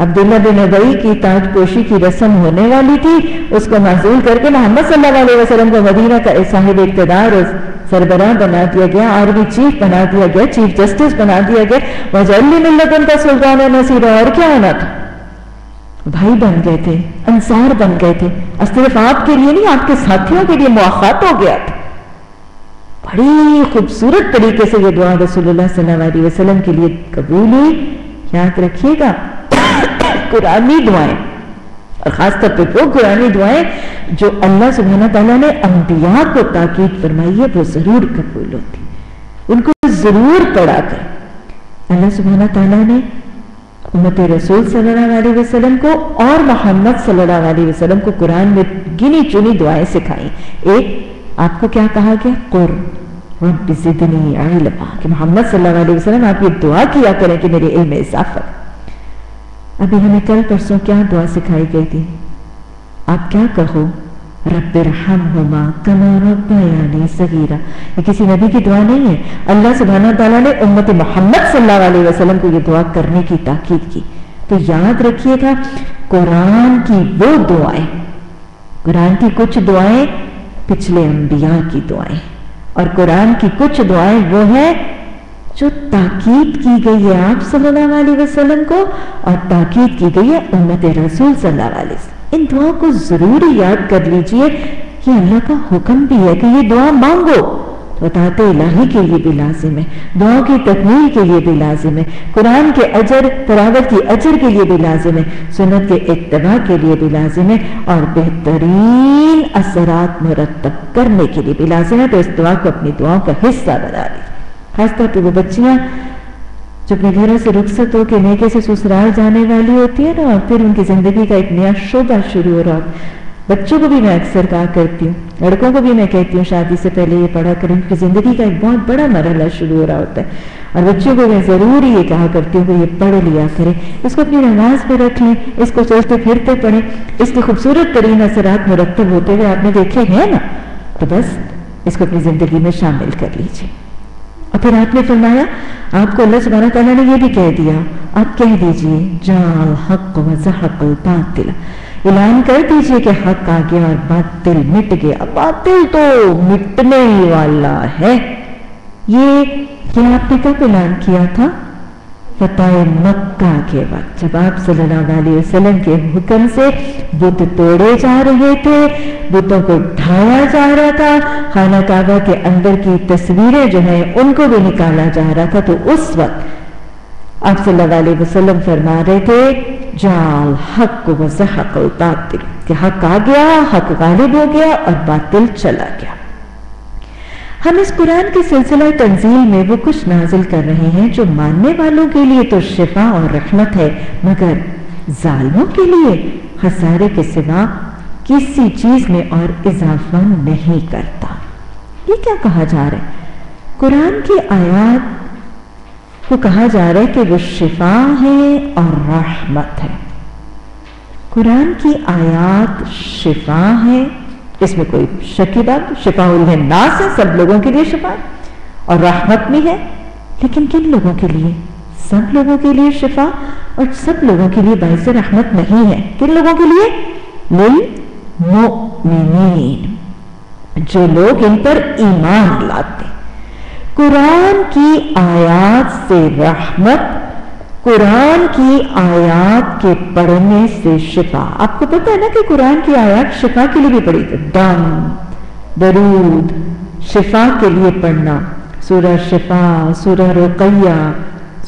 عبداللہ بن ابی کی تاج پوشی کی رسم ہونے والی تھی، اس کو معزول کر کے محمد صلی اللہ علیہ وسلم کو مدینہ کا صاحب اقتدار اور سربراہ بنا دیا گیا، آرمی چیف بنا دیا گیا، چیف جسٹس بنا دیا گیا، وَجَعَلْنِي مِن لَّدُنْكَ سُلْطَانًا نَصِيرًا، اور کیا ہونا تھا؟ بھائی بن گئے تھے، انصار بن گئے تھے، صرف آپ کے لیے نہیں، آپ کے ساتھیوں کے لیے مواخات ہو گیا تھا۔ بڑی خوبصورت طریقے سے یہ دعا رسول اللہ صلی اللہ علیہ وسلم کے لیے قبول ہوئی۔ یاد رکھیے گا قرآنی دعائیں، اور خاص طور پہ وہ قرآنی دعائیں جو اللہ سبحانہ تعالیٰ نے انبیاء کو تاکید فرمائی ہے، وہ ضرور قبول ہوتی، ان کو ضرور پڑھا کر۔ اللہ سبحانہ تعالیٰ نے امت رسول صلی اللہ علیہ وسلم کو اور محمد صلی اللہ علیہ وسلم کو قرآن میں گنی چنی دعائیں سکھائیں۔ ایک آپ کو کیا کہا گیا؟ قُرْ رَبِّ زِدْنِی عِلْمًا، کہ محمد صلی اللہ علیہ وسلم آپ یہ دعا کیا کریں کہ میرے علم میں اضافہ۔ ابھی ہمیں کل پرسوں کیا دعا سکھائی گئی تھی؟ آپ کیا کہو؟ رب ارحمہما کما ربیانی صغیرا۔ یہ کسی نبی کی دعا نہیں ہے، اللہ سبحانہ تعالیٰ نے امت محمد صلی اللہ علیہ وسلم کو یہ دعا کرنے کی تاکید کی۔ تو یاد رکھیے گا قرآن کی وہ دعائیں، قرآن کی کچھ دعائیں پچھلے انبیاء کی دعائیں، اور قرآن کی کچھ دعائیں وہ ہیں جو تاکید کی گئی ہے آپ صلی اللہ علیہ وسلم کو، اور تاکید کی گئی ہے امت رسول صلی اللہ علیہ وسلم۔ ان دعاؤں کو ضرور یاد کر لیجئے، یہ اللہ کا حکم بھی ہے کہ یہ دعا مانگو، اطاعت الہی کے لیے بھی لازم ہے، دعاؤں کی تکمیل کے لیے بھی لازم ہے، قرآن کے اجر تلاوت کی اجر کے لیے بھی لازم ہے، سنت کے اتباع کے لیے بھی لازم ہے، اور بہترین اثرات مرتب کرنے کے لیے بھی لازم ہے۔ تو اس دعا کو اپنی دعاؤں کا حصہ بنا لیجیے۔ خاص طور پہ وہ بچیاں جو اپنے گھروں سے رخصت ہو کے نیکے سے سسرال جانے والی ہوتی ہے نا، اور پھر ان کی زندگی کا ایک نیا شعبہ شروع ہو رہا ہے۔ بچوں کو بھی میں اکثر کہا کرتی ہوں، لڑکوں کو بھی میں کہتی ہوں شادی سے پہلے یہ پڑھا کریں، ان کی زندگی کا ایک بہت بڑا مرحلہ شروع ہو رہا ہوتا ہے، اور بچوں کو میں ضرور یہ کہا کرتی ہوں کہ یہ پڑھ لیا کریں، اس کو اپنی نماز پہ رکھ لیں، اس کو چلتے پھرتے پڑھیں، اس کے خوبصورت ترین اثرات مرتب ہوتے ہوئے آپ نے دیکھے ہیں نا، تو بس اس کو اپنی زندگی میں شامل کر لیجیے۔ اور پھر آپ نے فرمایا آپ کو اللہ سبحانہ تعالیٰ نے یہ بھی کہہ دیا، آپ کہہ دیجئے جاء الحق وزهق الباطل، اعلان کر دیجئے کہ حق آ گیا اور باطل مٹ گیا۔ باطل تو مٹنے ہی والا ہے۔ یہ آپ نے کب اعلان کیا تھا؟ فتح مکہ کے وقت، جب آپ صلی اللہ علیہ وسلم کے حکم سے بت توڑے جا رہے تھے، بتوں کو ڈھایا جا رہا تھا، خانہ کعبہ کے اندر کی تصویریں جو ہیں ان کو بھی نکالا جا رہا تھا، تو اس وقت آپ صلی اللہ علیہ وسلم فرما رہے تھے جاء الحق وزهق الباطل، کہ حق آ گیا، حق غالب ہو گیا اور باطل چلا گیا۔ ہم اس قرآن کے سلسلہ تنزیل میں وہ کچھ نازل کر رہے ہیں جو ماننے والوں کے لیے تو شفا اور رحمت ہے، مگر ظالموں کے لیے خسارے کے سوا کسی چیز میں اور اضافہ نہیں کرتا۔ یہ کیا کہا جا رہا ہے؟ قرآن کی آیات کو کہا جا رہا ہے کہ وہ شفا ہے اور رحمت ہے۔ قرآن کی آیات شفا ہے، اس میں کوئی شک کی بات، شفاء للناس ہے، سب لوگوں کے لیے شفا ہے، اور رحمت بھی ہے، لیکن کن لوگوں کے لیے؟ سب لوگوں کے لیے شفا، اور سب لوگوں کے لیے باعث رحمت نہیں ہے۔ کن لوگوں کے لیے؟ للمؤمنین، جو لوگ ان پر ایمان لاتے۔ قرآن کی آیات سے رحمت، قرآن کی آیات کے پڑھنے سے شفا۔ آپ کو پتہ ہے نا کہ قرآن کی آیات شفا کے لیے بھی پڑھی تھی، دم، درود، شفا کے لیے پڑھنا، سورہ شفا، سورہ رقیہ،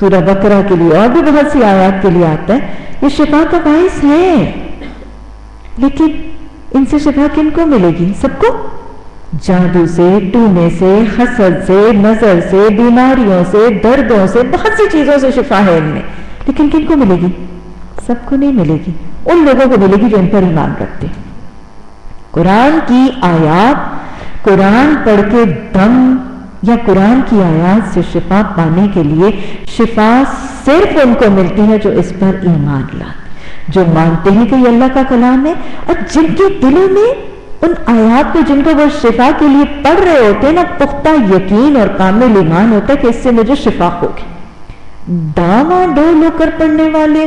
سورہ بقرہ کے لیے، اور بھی بہت سی آیات کے لیے آتا ہے، یہ شفا کا باعث ہے۔ لیکن ان سے شفا کن کو ملے گی؟ سب کو؟ جادو سے، ٹونے سے، حسد سے، نظر سے، بیماریوں سے، دردوں سے، بہت سی چیزوں سے شفا ہے ان میں، لیکن کن کو ملے گی؟ سب کو نہیں ملے گی، ان لوگوں کو ملے گی جو ان پر ایمان رکھتے ہیں۔ قرآن کی آیات، قرآن پڑھ کے دم یا قرآن کی آیات سے شفا پانے کے لیے شفا صرف ان کو ملتی ہے جو اس پر ایمان لاتے، جو مانتے ہیں کہ یہ اللہ کا کلام ہے، اور جن کے دلوں میں ان آیات کو، جن کو وہ شفا کے لیے پڑھ رہے ہوتے ہیں نا، پختہ یقین اور کامل ایمان ہوتا ہے کہ اس سے مجھے شفا ہوگی۔ دعویٰ ڈول ہو کر پڑھنے والے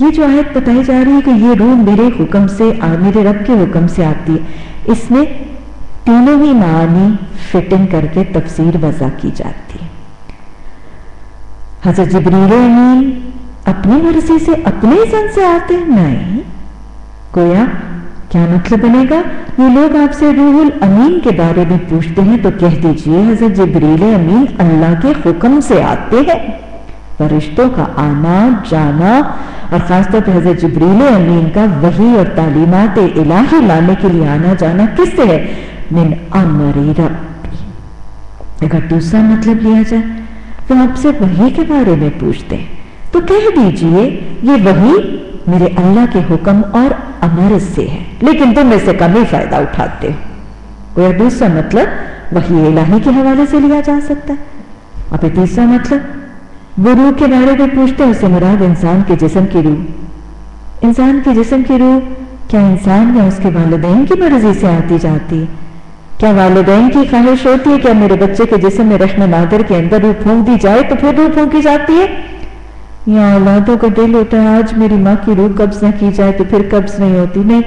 یہ جو آیت بتائی جا رہی ہے کہ یہ روح میرے حکم سے میرے رب کے حکم سے آتی ہے، اس میں تینوں ہی معانی فٹنگ کر کے تفسیر وضع کی جاتی ہے۔ حضرت جبریل امین اپنی مرضی سے اپنے اذن سے آتے ہیں؟ نہیں، گویا کیا مطلب بنے گا؟ یہ لوگ آپ سے روح الامین کے بارے میں پوچھتے ہیں تو کہہ دیجئے حضرت جبریل امین اللہ کے حکم سے آتے ہیں۔ فرشتوں کا آنا جانا اور خاص طور پہ حضرت جبریل امین کا وحی اور تعلیمات الہی لانے کے لیے آنا جانا کس سے ہے؟ من امر ربی۔ اگر دوسرا مطلب لیا جائے تو آپ سے وحی کے بارے میں پوچھتے ہیں تو کہہ دیجئے یہ وحی میرے اللہ کے حکم اور امر سے ہے، لیکن تم اس سے کم ہی فائدہ اٹھاتے ہو۔ کوئی دوسرا مطلب وحی الہی کے حوالے سے لیا جا سکتا ہے۔ اور پھر تیسرا مطلب وہ روح کے بارے میں پوچھتے ہیں، اس سے مراد انسان کے جسم کی روح۔ انسان کے جسم کی روح کیا انسان یا اس کے والدین کی مرضی سے آتی جاتی ہے؟ کیا والدین کی خواہش ہوتی ہے کہ میرے بچے کے جسم میں رحم مادر کے اندر روح پھونک دی جائے تو پھر روح پھونکی جاتی ہے؟ یا اولادوں کا دل ہوتا ہے آج میری ماں کی روح قبض نہ کی جائے تو پھر قبض نہیں ہوتی؟ نہیں،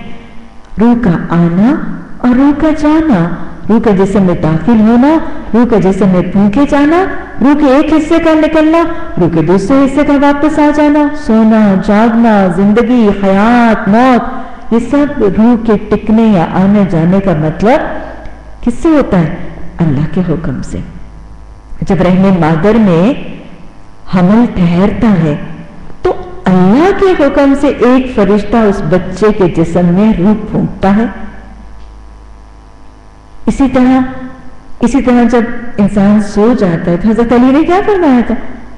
روح کا آنا اور روح کا جانا، روح کا جسم میں داخل ہونا، روح کا جسم میں پھونکے جانا، روح کے ایک حصے کا نکلنا، روح کے دوسرے حصے کا واپس آ جانا، سونا جاگنا، زندگی حیات موت، یہ سب روح کے ٹکنے یا آنے جانے کا مطلب کس سے ہوتا ہے؟ اللہ کے حکم سے۔ جب رحم مادر میں حمل ٹھہرتا ہے تو اللہ کے حکم سے ایک فرشتہ اس بچے کے جسم میں روح پھونکتا ہے۔ اسی طرح جب انسان سو جاتا ہے تو حضرت علی نے کیا فرمایا تھا؟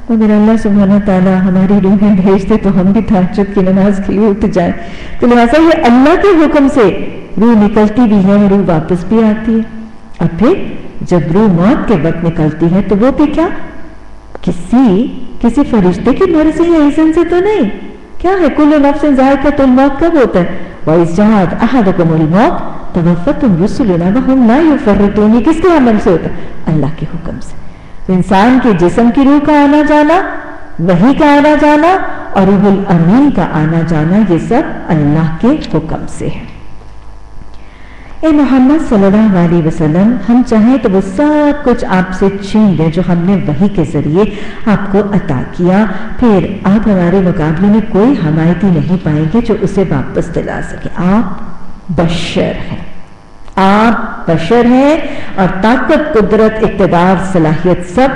تو میرا اللہ سبحانہ تعالیٰ ہماری روحیں بھیج دے تو ہم بھی تہجد کی نماز کے لیے اٹھ جائیں۔ تو لہٰذا یہ اللہ کے حکم سے روح نکلتی بھی ہے، روح واپس بھی آتی ہے۔ اور پھر جب روح موت کے وقت نکلتی ہے تو وہ بھی کیا کسی فرشتے کی مرضی یا اذن سے تو نہیں؟ کیا ہے؟ کل نفس ذائقۃ الموت کب ہوتا ہے؟ وَإِذْ جَاءَتْ أَحَدَكُمُ الْمَوْتُ تَوَفَّتْهُ رُسُلُنَا وَهُمْ لَا يُفَرِّطُونَ۔ یہ کس کے عمل سے ہوتا ہے؟ اللہ کے حکم سے۔ تو انسان کے جسم کی روح کا آنا جانا، وحی کا آنا جانا اور روح الامین کا آنا جانا، یہ سب اللہ کے حکم سے ہے۔ اے محمد صلی اللہ علیہ وسلم، ہم چاہیں تو وہ سب کچھ آپ سے چھین لیں جو ہم نے وحی کے ذریعے آپ کو عطا کیا، پھر آپ ہمارے مقابلے میں کوئی حمایتی نہیں پائیں گے جو اسے واپس دلا سکے۔ آپ بشر ہیں، آپ بشر ہیں اور طاقت قدرت اقتدار صلاحیت سب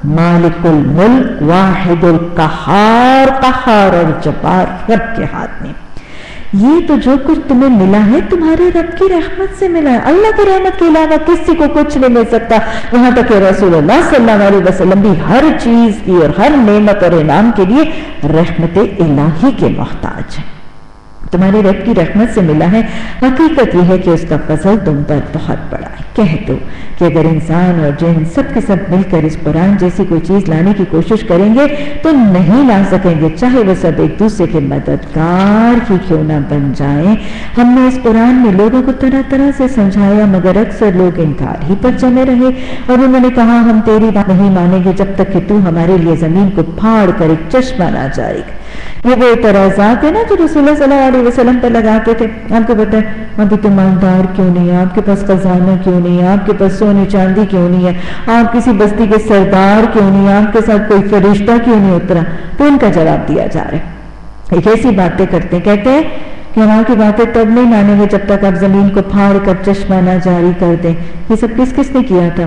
مالک الملک واحد القہار قہار اور جبار رب کے ہاتھ میں۔ یہ تو جو کچھ تمہیں ملا ہے تمہارے رب کی رحمت سے ملا ہے۔ اللہ کی رحمت کے علاوہ کسی کو کچھ نہیں مل سکتا۔ یہاں تک کہ رسول اللہ صلی اللہ علیہ وسلم بھی ہر چیز کی اور ہر نعمت اور انعام کے لیے رحمت الہی کے محتاج ہیں۔ تمہارے رب کی رحمت سے ملا ہے۔ حقیقت یہ ہے کہ اس کا فضل تم پر بہت بڑا ہے۔ کہہ دو کہ اگر انسان اور جن سب کے سب مل کر اس قرآن جیسی کوئی چیز لانے کی کوشش کریں گے تو نہیں لا سکیں گے، چاہے وہ سب ایک دوسرے کے مددگار ہی کیوں نہ بن جائیں۔ ہم نے اس قرآن میں لوگوں کو طرح طرح سے سمجھایا مگر اکثر لوگ انکار ہی پر جمے رہے اور انہوں نے کہا ہم تیری بات نہیں مانیں گے جب تک کہ تو ہمارے لیے زمین کو پھاڑ کر ایک چشمہ نہ جاری کر۔ یہ وہ اعتراضات ہیں نا جو رسول اللہ صلی اللہ علیہ وسلم پر لگاتے تھے۔ آپ کو پتہ ہے ابھی تو مالدار کیوں نہیں ہے، آپ کے پاس خزانہ کیوں نہیں ہے، آپ کے پاس سونے چاندی کیوں نہیں ہے، آپ کسی بستی کے سردار کیوں نہیں ہے، آپ کے ساتھ کوئی فرشتہ کیوں نہیں اترا؟ تو ان کا جواب دیا جا رہا ہے۔ ایک ایسی باتیں کرتے ہیں، کہتے ہیں کہ ہم آپ کی باتیں تب نہیں مانیں گے جب تک آپ زمین کو پھاڑ کر چشمہ نہ جاری کر دیں۔ یہ سب کس کس نے کیا تھا؟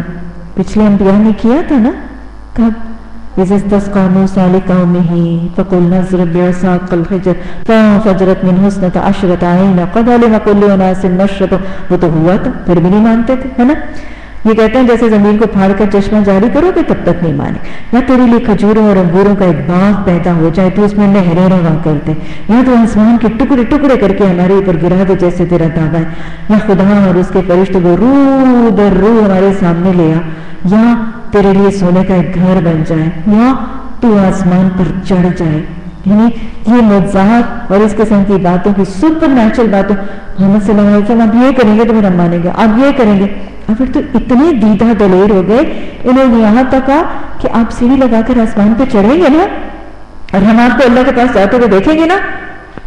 پچھلے انبیاء نے کیا تھا نا۔ کب؟ إذ استسقى موسى لقومه فقلنا اضرب بعصاك الحجر فانفجرت منه 12 عينا قد علم كل أناس مشربهم۔ وہ تو ہوا تھا، پھر بھی نہیں مانتے تھے، ہے نا۔ یہ کہتے ہیں جیسے زمین کو پھاڑ کر چشمہ جاری کرو گے تب تک نہیں مانے، یا تیرے لیے کھجوروں اور انگوروں کا ایک باغ پیدا ہو جائے تو اس میں نہریں رواں کر دے، یا تو آسمان کے ٹکڑے ٹکڑے کر کے ہمارے اوپر گرا دے جیسے تیرا دعویٰ ہے، یا خدا اور اس کے فرشتوں کو روح در روح ہمارے سامنے لے آ، یا تیرے لیے سونے کا ایک گھر بن جائے، یا تو آسمان پر چڑھ جائے۔ یعنی یہ معجزات اور اس قسم کی باتوں کی سپر نیچرل باتوں، محمد صلی اللہ علیہ وسلم آپ یہ کریں گے تو پھر ہم مانیں گے، آپ یہ کریں گے۔ اور پھر تو اتنے دیدہ دلیر ہو گئے، انہوں نے یہاں تک کہا کہ آپ سیڑھی لگا کر آسمان پہ چڑھیں گے نا، اور ہم آپ کو اللہ کے پاس جاتے ہوئے دیکھیں گے نا،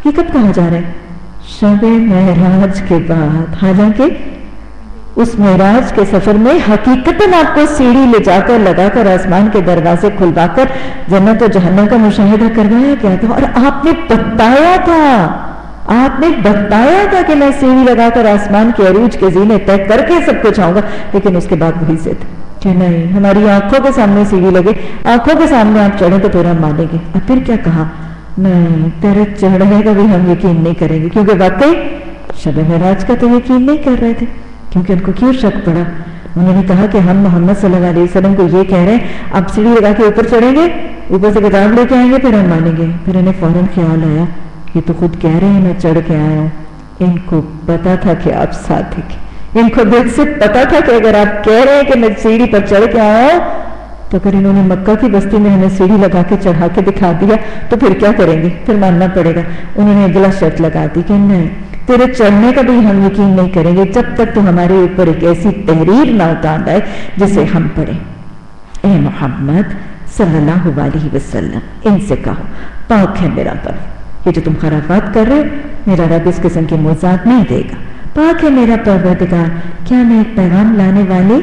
یہ کب کہا جا رہا ہے؟ شب معراج کے بعد. حالانکہ اس معراج کے سفر میں حقیقتاً آپ کو سیڑھی لے جا کر لگا کر آسمان کے دروازے کھلوا کر جنت و جہنم کا مشاہدہ کروایا گیا تھا، اور آپ نے بتایا تھا کہ میں سیڑھی لگا کر آسمان کے عروج کے زینے طے کر کے سب کچھ آؤں گا. لیکن اس کے بعد وہی ضد کہ نہیں، ہماری آنکھوں کے سامنے سیڑھی لگے، آنکھوں کے سامنے آپ چڑھیں تو پھر ہم مانیں گے. اور پھر کیا کہا؟ نہیں، تیرے چڑھنے کا بھی ہم یقین نہیں کریں گے، کیونکہ واقعی شب معراج کا تو یقین نہیں کر رہے تھے. کیونکہ ان کو کیوں شک پڑا؟ انہوں نے کہا کہ ہم محمد صلی اللہ علیہ وسلم کو یہ کہہ رہے ہیں اب سیڑھی لگا کے اوپر چڑھیں گے، اوپر سے کتاب لے کے آئیں گے، پھر ہم مانیں گے. پھر انہیں فوراً خیال آیا یہ تو خود کہہ رہے ہیں میں چڑھ کے آیا ہوں. ان کو پتا تھا کہ آپ صادق ہیں، ان کو دل سے پتا تھا کہ اگر آپ کہہ رہے ہیں کہ میں سیڑھی پر چڑھ کے آیا ہوں، تو اگر انہوں نے مکہ کی بستی میں ہمیں سیڑھی لگا کے چڑھا کے دکھا دیا تو پھر کیا کریں گے؟ پھر ماننا پڑے گا. انہوں نے اگلا شرط لگا دی کہ نہیں، تیرے چڑھنے کا بھی ہم یقین نہیں کریں گے جب تک تو ہمارے اوپر ایک ایسی تحریر نہ اتار آئے جسے ہم پڑھیں. اے محمد صلی اللہ علیہ وسلم، ان سے کہو پاک ہے میرا پرور، یہ جو تم خرافات کر رہے ہو میرا رب اس قسم کے موضوعات نہیں دے گا. پاک ہے میرا پروردگار، کیا میں ایک پیغام لانے والے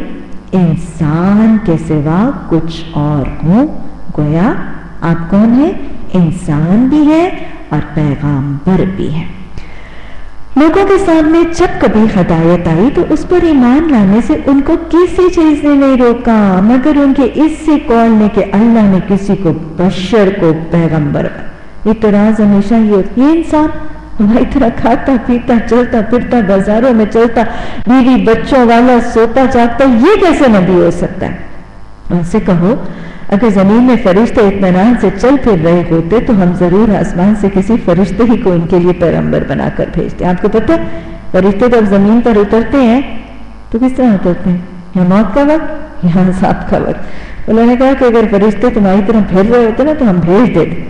انسان کے سوا کچھ اور ہوں؟ گویا آپ کون ہیں؟ انسان بھی ہے اور پیغامبر بھی ہے. لوگوں کے سامنے جب کبھی ہدایت آئی تو اس پر ایمان لانے سے ان کو کسی چیز نے نہیں روکا مگر ان کے اس سے قول نے کہ اللہ نے کسی کو بشر کو پیغمبر. اعتراض ہمیشہ یہ ہوتا ہے، یہ انسان ہماری طرح کھاتا پیتا چلتا پھرتا بازاروں میں چلتا بیوی بچوں والا سوتا جاگتا، یہ کیسے نبی ہو سکتا ہے؟ ان سے کہو اگر زمین میں فرشتے اطمینان سے چل پھر رہے ہوتے تو ہم ضرور آسمان سے کسی فرشتے ہی کو ان کے لیے پیغمبر بنا کر بھیجتے. آپ کو پتہ ہے فرشتے جب زمین پر اترتے ہیں تو کس طرح اترتے ہیں؟ یا موت کا وقت یا عذاب کا وقت. انہوں نے کہا کہ اگر فرشتے تمہاری طرح پھر رہے ہوتے نا تو ہم بھیج دیتے.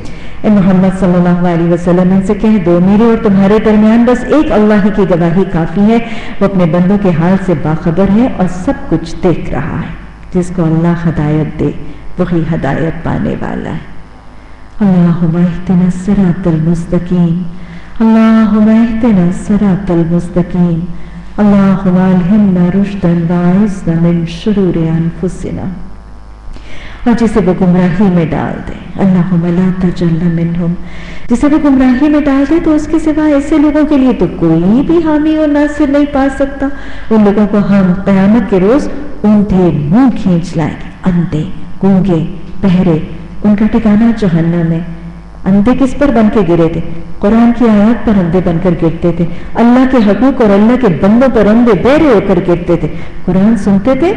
اے محمد صلی اللہ علیہ وسلم ان سے کہہ دو میرے اور تمہارے درمیان بس ایک اللہ ہی کی گواہی کافی ہے، وہ اپنے بندوں کے حال سے باخبر ہے اور سب کچھ دیکھ رہا ہے. جس کو اللہ ہدایت دے وہی ہدایت پانے والا ہے. اللہم اہدنا الصراط المستقیم، اللہم اہدنا الصراط المستقیم، اللہم الہمنا رشدا واعصمنا من شرور انفسنا. اور جسے وہ گمراہی میں ڈال دے، اللہم لا تجعلنا منہم، جسے وہ گمراہی میں ڈال دے تو اس کے سوا ایسے لوگوں کے لیے تو کوئی بھی حامی اور ناصر نہیں پا سکتا. ان لوگوں کو ہم قیامت کے روز اونٹے منہ کھینچ لائیں گے، اندھے گونگے بہرے، ان کا ٹھکانہ جہنم ہے. اندھے کس پر بن کے گرے تھے؟ قرآن کی آیات پر اندھے بن کر گرتے تھے. اللہ کے حقوق اور اللہ کے بندوں پر اندھے بہرے ہو کر گرتے تھے. قرآن سنتے تھے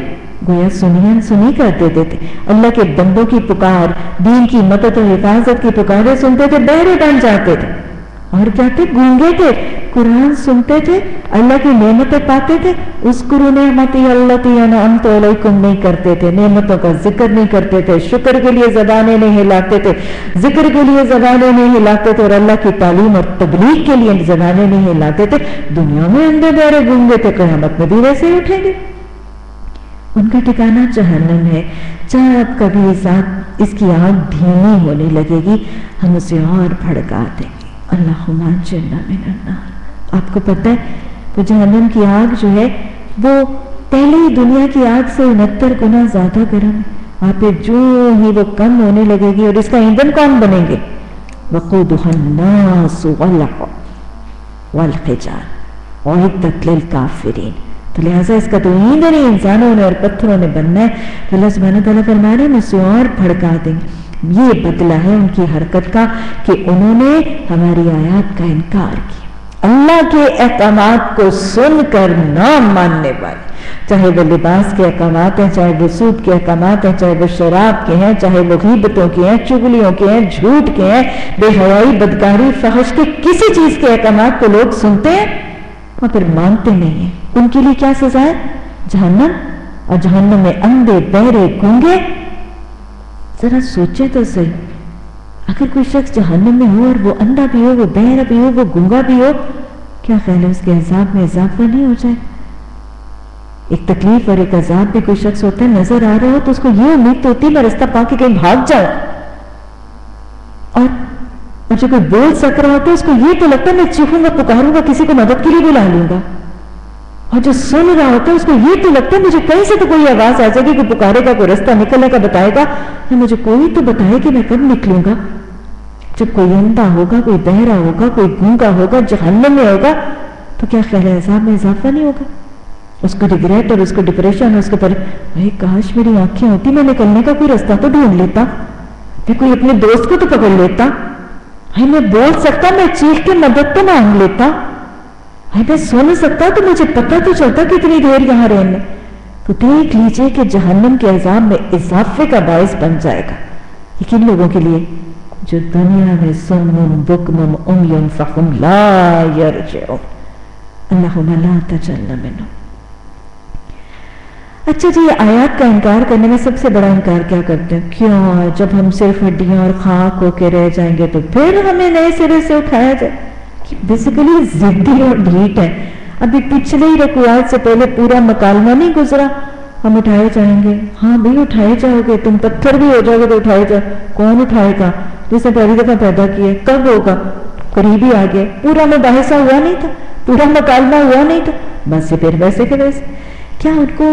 گویا سنی کر دیتے تھے. اللہ کے بندوں کی پکار، دین کی مدد اور حفاظت کی پکاریں سنتے تھے بہرے بن جاتے تھے. اور کیا تھے؟ گونگے تھے. قرآن سنتے تھے، اللہ کی نعمتیں پاتے تھے، اذکروا نعمتی التی انعمت علیکم نہیں کرتے تھے، نعمتوں کا ذکر نہیں کرتے تھے، شکر کے لیے زبانیں نہیں ہلاتے تھے، ذکر کے لیے زبانیں نہیں ہلاتے تھے، اور اللہ کی تعلیم اور تبلیغ کے لیے زبانیں نہیں ہلاتے تھے. دنیا میں اندھے بہرے گونگے تھے، قیامت میں بھی ویسے ہی اٹھیں گے. ان کا ٹھکانہ جہنم ہے. چاہے اب کبھی اس کی آگ دھیمی ہونے لگے گی ہم اسے اور بھڑکا دیں گے. اللہم اجرنا من النار. آپ کو پتہ ہے وہ جہنم کی آگ جو ہے وہ پہلی دنیا کی آگ سے 69 گنا زیادہ گرم ہے. وہاں پہ جو ہی وہ کم ہونے لگے گی. اور اس کا ایندھن کون بنیں گے؟ وقودها الناس والحجار اعدت للکافرین. تو لہٰذا اس کا تو ایندھن ہی انسانوں نے اور پتھروں نے بننا ہے. تو اللہ سبحانہ تعالیٰ فرما رہے ہیں ہم اسے اور بھڑکا دیں گے. یہ بدلہ ہے ان کی حرکت کا کہ انہوں نے ہماری آیات کا انکار کیا. اللہ کے احکامات کو سن کر نہ ماننے والے، چاہے وہ لباس کے احکامات ہیں، چاہے وہ سود کے احکامات ہیں، چاہے وہ شراب کے ہیں، چاہے وہ غیبتوں کے ہیں، چغلیوں کے ہیں، جھوٹ کے ہیں، بے حیائی، بدکاری، فحش کے کسی چیز کے احکامات کو لوگ سنتے ہیں اور پھر مانتے نہیں ہیں. ان کے لیے کیا سزا ہے؟ جہنم. اور جہنم میں اندھے بہرے گونگے. ذرا سوچے تو صحیح، اگر کوئی شخص جہنم میں ہو اور وہ اندھا بھی ہو، وہ بہرا بھی ہو، وہ گونگا بھی ہو، کیا خیال ہے اس کے عذاب میں اضافہ نہیں ہو جائے؟ ایک تکلیف اور ایک عذاب بھی کوئی شخص ہوتا ہے نظر آ رہا ہو تو اس کو یہ امید تو ہوتی ہے میں رستہ پا کے کہیں بھاگ جاؤں. اور مجھے کوئی بول سک رہا ہوتا ہے اس کو یہ تو لگتا ہے میں چیخوں گا, پکاروں گا, کسی کو مدد کے لیے بلا لوں گا. اور جو سن رہا ہوتا ہے اس کو یہ تو لگتا ہے مجھے کہیں سے تو کوئی آواز آ جائے گی, کوئی پکارے گا, کوئی رستہ نکلنے کا بتائے گا, یا مجھے کوئی تو بتائے کہ میں کب نکلوں گا. جب کوئی اندھا ہوگا, کوئی بہرا ہوگا, کوئی گونگا ہوگا, جہنم میں ہوگا, تو کیا خیال عذاب میں اضافہ نہیں ہوگا؟ اس کو ریگریٹ اور اس کو ڈپریشن اور اس کے پر کاش میری آنکھیں ہوتی, میں نکلنے کا کوئی رستہ تو ڈھونڈ لیتا, میں کوئی اپنے دوست کو تو پکڑ لیتا, میں بول سکتا, میں چیخ کے مدد تو مانگ لیتا, میں سو نہیں سکتا تو مجھے پتا تو چلتا کتنی دیر یہاں رہنے. تو دیکھ لیجئے کہ جہنم کے عذاب میں اضافے کا باعث بن جائے گا. یہ کن لوگوں کے لیے؟ جو دنیا میں سم بکم عمی فہم لا یرجعون. اللہم لا تجعلنا منہم. اچھا جی, یہ آیات کا انکار کرنے میں سب سے بڑا انکار کیا کرتے ہیں؟ کیوں جب ہم صرف ہڈیاں اور خاک ہو کے رہ جائیں گے تو پھر ہمیں نئے سرے سے اٹھایا جائے. بیسیکلی ضدی اور ڈھیٹ ہے. ابھی پچھلے ہی رکوعات سے پہلے پورا مکالمہ نہیں گزرا, ہم اٹھائے جائیں گے. ہاں بھائی اٹھائے جاؤ گے, تم پتھر بھی ہو جاؤ گے تو اٹھائے جاؤ. کون اٹھائے گا؟ جس نے پہلی دفعہ پیدا کیا. کب ہوگا؟ قریب ہی آ گیا. پورا مباحثہ ہوا نہیں تھا, پورا مکالمہ ہوا نہیں تھا, بس پھر ویسے کہ ویسے. کیا ان کو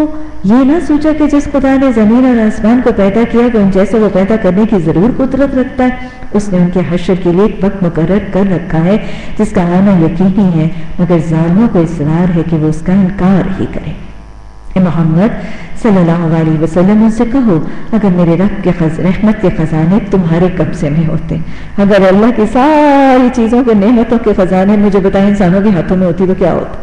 یہ نہ سوچا کہ جس خدا نے زمین اور آسمان کو پیدا کیا کہ ان جیسے وہ پیدا کرنے کی ضرور قدرت رکھتا ہے, اس نے ان کے حشر کے لیے ایک وقت مقرر کر رکھا ہے جس کا آنا یقینی ہے, مگر ظالموں کو اصرار ہے کہ وہ اس کا انکار ہی کریں. اے محمد صلی اللہ علیہ وسلم ان سے کہو, اگر میرے رب کے رحمت کے خزانے تمہارے قبضے میں ہوتے, اگر اللہ کی ساری چیزوں کے نعمتوں کے خزانے مجھے بتائیں انسانوں کے ہاتھوں میں ہوتی تو کیا ہوتا؟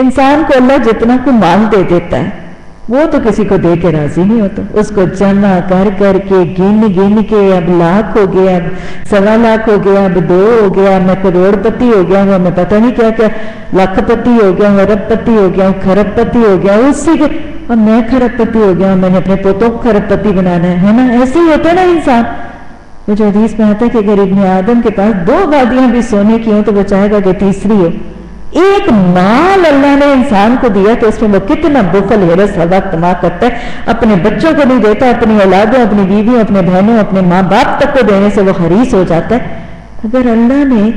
انسان کو اللہ جتنا کو مال دے دیتا ہے وہ تو کسی کو دے کے راضی نہیں ہوتا. اس کو جمع کر کر کے گن کے اب لاکھ ہو گیا, اب 1.25 لاکھ ہو گیا, اب 2 ہو گیا, میں کروڑ پتی ہو گیا ہوں, میں پتہ نہیں کیا کیا لاکھ پتی ہو گیا ہوں, ارب پتی ہو گیا ہوں, کھرب پتی ہو گیا ہوں, اسی کے اور میں کھرب پتی ہو گیا ہوں, میں نے اپنے پوتوں کو کھرب پتی بنانا ہے نا. ایسے ہی ہوتا ہے نا انسان. وہ جو حدیث میں آتا ہے کہ اگر ابن آدم کے پاس 2 وادیاں بھی سونے کی ہوں تو وہ چاہے گا کہ تیسری ہو. ایک مال اللہ نے انسان کو دیا تو اس میں وہ کتنا بخل ہرس ہر وقت تما کرتا ہے, اپنے بچوں کو نہیں دیتا, اپنی اولادوں, اپنی بیویوں, اپنے بہنوں, اپنے ماں باپ تک کو دینے سے وہ حریص ہو جاتا ہے. اگر اللہ نے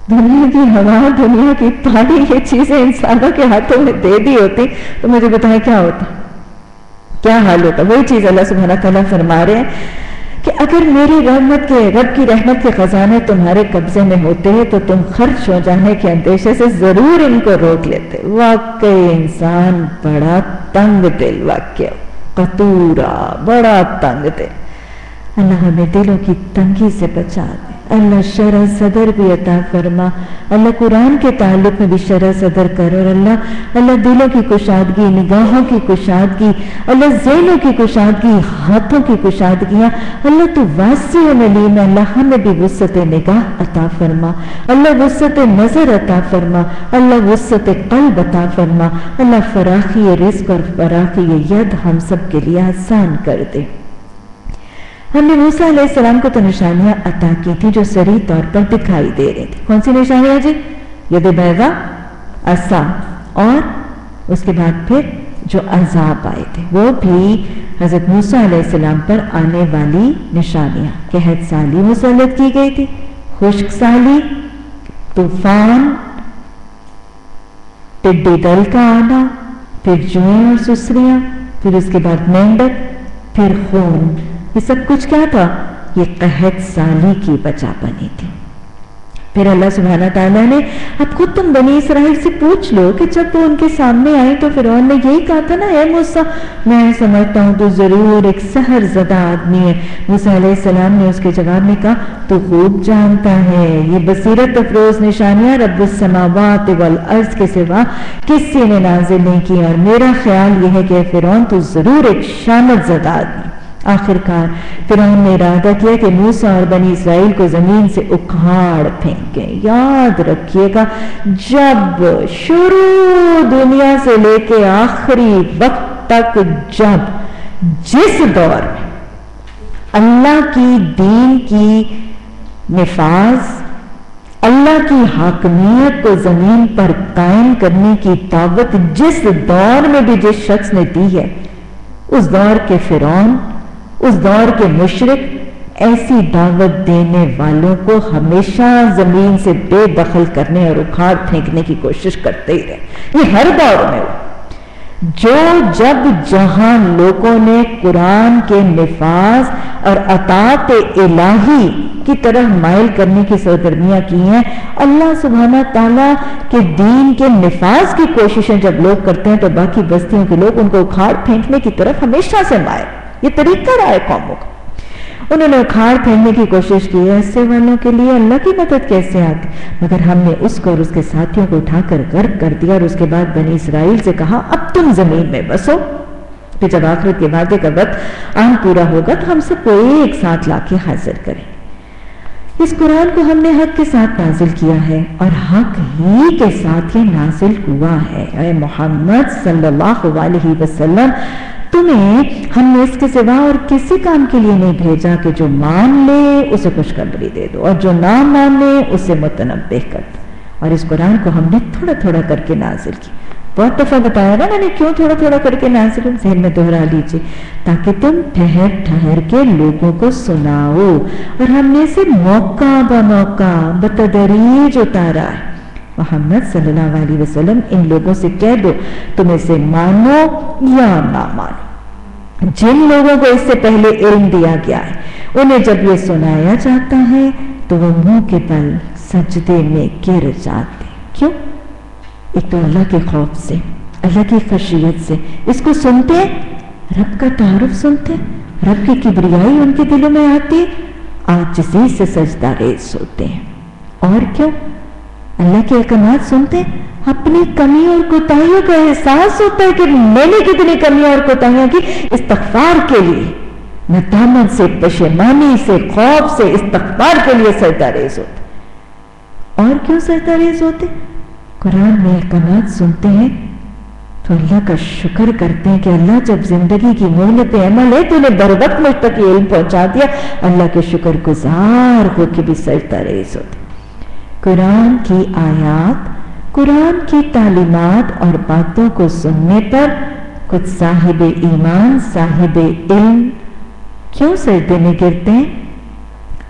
دنیا کی ہوا, دنیا کی پانی, یہ چیزیں انسانوں کے ہاتھوں میں دے دی ہوتی تو مجھے بتائیں کیا ہوتا, کیا حال ہوتا. وہی چیز اللہ سبحانہ تعالیٰ فرما رہے ہیں کہ اگر میری رب کی رحمت کے خزانے تمہارے قبضے میں ہوتے ہیں تو تم خرچ ہو جانے کے اندیشے سے ضرور ان کو روک لیتے. واقعی انسان بڑا تنگ دل, واقعہ قطورا, بڑا تنگ دل. اللہ ہمیں دلوں کی تنگی سے بچا دے. اللہ شرح صدر بھی عطا فرما. اللہ قرآن کے تعلق میں بھی شرح صدر کر, اور اللہ دلوں کی کشادگی, نگاہوں کی کشادگی, اللہ ذہنوں کی کشادگی, ہاتھوں کی کشادگیاں. اللہ تو واسع و علیم ہے. اللہ ہمیں بھی وسعت نگاہ عطا فرما, اللہ وسعت نظر عطا فرما, اللہ وسعت قلب عطا فرما. اللہ فراخی رزق اور فراخی ید ہم سب کے لیے آسان کر دے. ہم نے موسیٰ علیہ السلام کو تو نشانیاں عطا کی تھی جو صریح طور پر دکھائی دے رہی تھی. کون سی نشانیاں جی؟ ید بیضا, عصا, اور اس کے بعد پھر جو عذاب آئے تھے وہ بھی حضرت موسیٰ علیہ السلام پر آنے والی نشانیاں. قحط سالی مسلط کی گئی تھی, خشک سالی, طوفان, ٹڈی دل کا آنا, پھر جوئیں اور سسریاں, پھر اس کے بعد مینڈک, پھر خون. یہ سب کچھ کیا تھا؟ یہ قحط سالی کی وجہ بنی تھی. پھر اللہ سبحانہ تعالیٰ نے, اب خود تم بنی اسرائیل سے پوچھ لو کہ جب وہ ان کے سامنے آئی تو فرعون نے یہی کہا تھا نا, اے موسیٰ میں سمجھتا ہوں تو ضرور ایک سحر زدہ آدمی ہے. موسیٰ علیہ السلام نے اس کے جواب میں کہا تو خوب جانتا ہے یہ بصیرت افروز نشانیاں رب السماوات والارض کے سوا کسی نے نازل نہیں کی, اور میرا خیال یہ ہے کہ فرعون تو ضرور ایک شامت زدہ آدمی. آخر کار فرعون نے ارادہ کیا کہ موسیٰ اور بنی اسرائیل کو زمین سے اکھاڑ پھینکیں. یاد رکھیے گا جب شروع دنیا سے لے کے آخری وقت تک جس دور میں اللہ کی دین کی نفاذ, اللہ کی حاکمیت کو زمین پر قائم کرنے کی دعوت جس دور میں بھی جس شخص نے دی ہے, اس دور کے فرعون, اس دور کے مشرک ایسی دعوت دینے والوں کو ہمیشہ زمین سے بے دخل کرنے اور اکھاڑ پھینکنے کی کوشش کرتے ہی رہے. یہ ہر دور میں ہو. جو جب جہاں لوگوں نے قرآن کے نفاذ اور اطاعت الہی کی طرح مائل کرنے کی سرگرمیاں کی ہیں، اللہ سبحانہ تعالیٰ کے دین کے نفاذ کی کوششیں جب لوگ کرتے ہیں تو باقی بستیوں کے لوگ ان کو اکھاڑ پھینکنے کی طرف ہمیشہ سے مائل. یہ طریقہ رہا ہے قوموں کا. انہوں نے اکھاڑ پھینکنے کی کوشش کی ہے. ایسے والوں کے لیے اللہ کی مدد کیسے آتی؟ مگر ہم نے اس کو اور اس کے ساتھیوں کو اٹھا کر غرق کر دیا اور اس کے بعد بنی اسرائیل سے کہا اب تم زمین میں بسو. کہ جب آخرت کے وعدے کا وقت آن پورا ہوگا تو ہم سب کو ایک ساتھ لا کے حاضر کریں. اس قرآن کو ہم نے حق کے ساتھ نازل کیا ہے اور حق ہی کے ساتھ یہ نازل ہوا ہے. اے محمد صلی اللہ علیہ وسلم، تمہیں ہم نے اس کے سوا اور کسی کام کے لیے نہیں بھیجا کہ جو مان لے اسے خوشخبری دے دو اور جو نہ مانے اسے متنبہ کر دو. اور اس قرآن کو ہم نے تھوڑا تھوڑا کر کے نازل کی. بہت دفعہ بتایا نا میں نے کیوں تھوڑا تھوڑا کر کے نازل کی، ذہن میں دہرا لیجیے تاکہ تم ٹھہر ٹھہر کے لوگوں کو سناؤ. اور ہم نے اسے موقع بموقع بتدریج اتارا ہے. محمد صلی اللہ علیہ وسلم ان لوگوں سے کہہ دو تم اسے مانو یا نہ مانو. جن لوگوں کو اس سے پہلے علم دیا گیا ہے انہیں جب یہ سنایا جاتا ہے تو وہ منہ کے بل سجدے میں گر جاتے. کیوں؟ ایک تو اللہ کے خوف سے، اللہ کی خشیت سے اس کو سنتے ہیں، رب کا تعارف سنتے ہیں، رب کی کبریائی ان کے دلوں میں آتی، عاجزی سے سجدہ ریز ہوتے ہیں. اور کیوں؟ اللہ کے احکامات سنتے ہیں، اپنی کمی اور کوتاہیوں کا احساس ہوتا ہے کہ میں نے کتنی کمیاں اور کوتاہیاں کی. استغفار کے لیے، ندامت سے، پشیمانی سے، خوف سے استغفار کے لیے سجدہ ریز ہوتے. اور کیوں سجدہ ریز ہوتے؟ قرآن میں احکامات سنتے ہیں تو اللہ کا شکر کرتے ہیں کہ اللہ جب زندگی کی مہلت عمل ہے تو انہیں بر وقت مجھ تک یہ علم پہنچا دیا. اللہ کے شکر گزار ہو کے بھی سجدہ ریز ہوتے. قرآن کی آیات، قرآن کی تعلیمات اور باتوں کو سننے پر کچھ صاحب ایمان، صاحب علم کیوں سجدے میں گرتے ہیں؟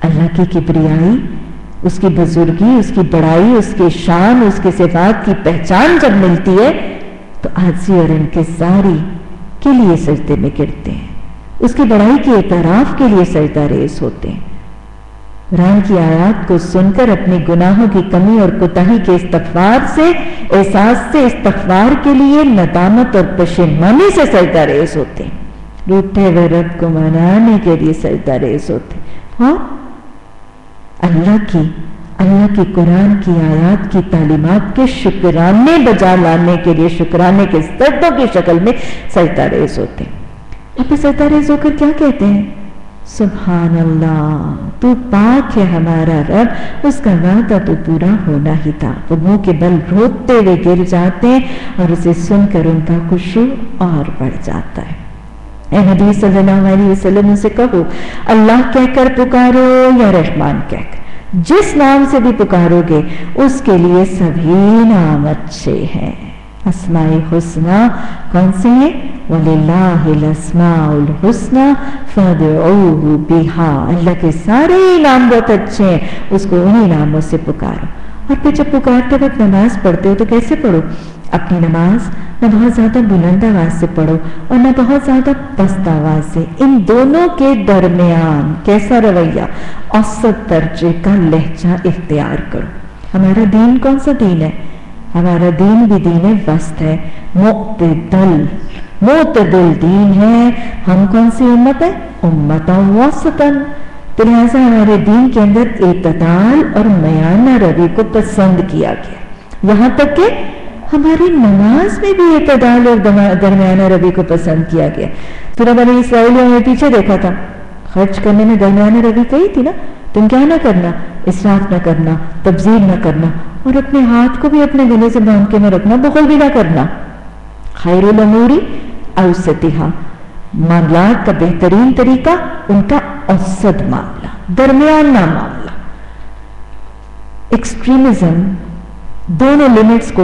اللہ کی کبریائی، اس کی بزرگی، اس کی بڑائی، اس کی شان، اس کی صفات کی پہچان جب ملتی ہے تو عاجزی اور انکساری کے لیے سجدے میں گرتے ہیں. اس کی بڑائی کے اعتراف کے لیے سجدہ ریز ہوتے ہیں. قرآن کی آیات کو سن کر اپنی گناہوں کی کمی اور کوتاہی کے استغفار سے، احساس سے استغفار کے لیے ندامت اور پشیمانی سے سجدہ ریز ہوتے ہیں. روٹھے ہوئے رب کو منانے کے لیے سجدہ ریز ہوتے ہیں. اور اللہ کی قرآن کی آیات کی تعلیمات کے شکرانے بجا لانے کے لیے شکرانے کے سجدوں کی شکل میں سجدہ ریز ہوتے ہیں. اب سجدہ ریز ہو کر کیا کہتے ہیں؟ سبحان اللہ، تو پاک ہے ہمارا رب، اس کا وعدہ تو پورا ہونا ہی تھا. وہ منہ کے بل روتے ہوئے گر جاتے ہیں اور اسے سن کر ان کا خشوع اور بڑھ جاتا ہے. اے نبی صلی اللہ علیہ وسلم سے کہو اللہ کہہ کر پکارو یا رحمان کہہ کر، جس نام سے بھی پکارو گے اس کے لیے سبھی نام اچھے ہیں. اسماء الحسنى کون سے ہیں؟ وَلِلَّهِ الْأَسْمَاءُ الْحُسْنَى فَادْعُوهُ بِهَا. اللہ کے سارے نام بہت اچھے ہیں، اس کو انہی ناموں سے پکارو. اور پھر جب پکارتے وقت نماز پڑھتے ہو تو کیسے پڑھو؟ اپنی نماز نہ بہت زیادہ بلند آواز سے پڑھو اور نہ بہت زیادہ پست آواز سے. ان دونوں کے درمیان کیسا رویہ؟ اوسط درجے کا لہجہ اختیار کرو. ہمارا دین کون سا دین ہے؟ ہمارا دین بھی دین وسط ہے، معتدل دین ہے. ہم کون سی امت ہے؟ امت وسطاً. تو لہٰذا ہمارے دین کے اندر اعتدال اور میانہ روی کو پسند کیا گیا. یہاں تک کہ ہماری نماز میں بھی اعتدال اور درمیانہ روی کو پسند کیا گیا. سورہ بنی اسرائیل میں پیچھے دیکھا تھا، خرچ کرنے میں درمیانہ روی کہی تھی نا. تم کیا نہ کرنا؟ اسراف نہ کرنا، تبذیر نہ کرنا، اور اپنے ہاتھ کو بھی اپنے گلے سے باندھ کے نہ رکھنا، بخل بھی نہ کرنا. خیر الامور اوسطھا، معاملات کا بہترین طریقہ ان کا اوسط معاملہ، درمیانہ معاملہ. ایکسٹریمزم، دونوں لمٹس کو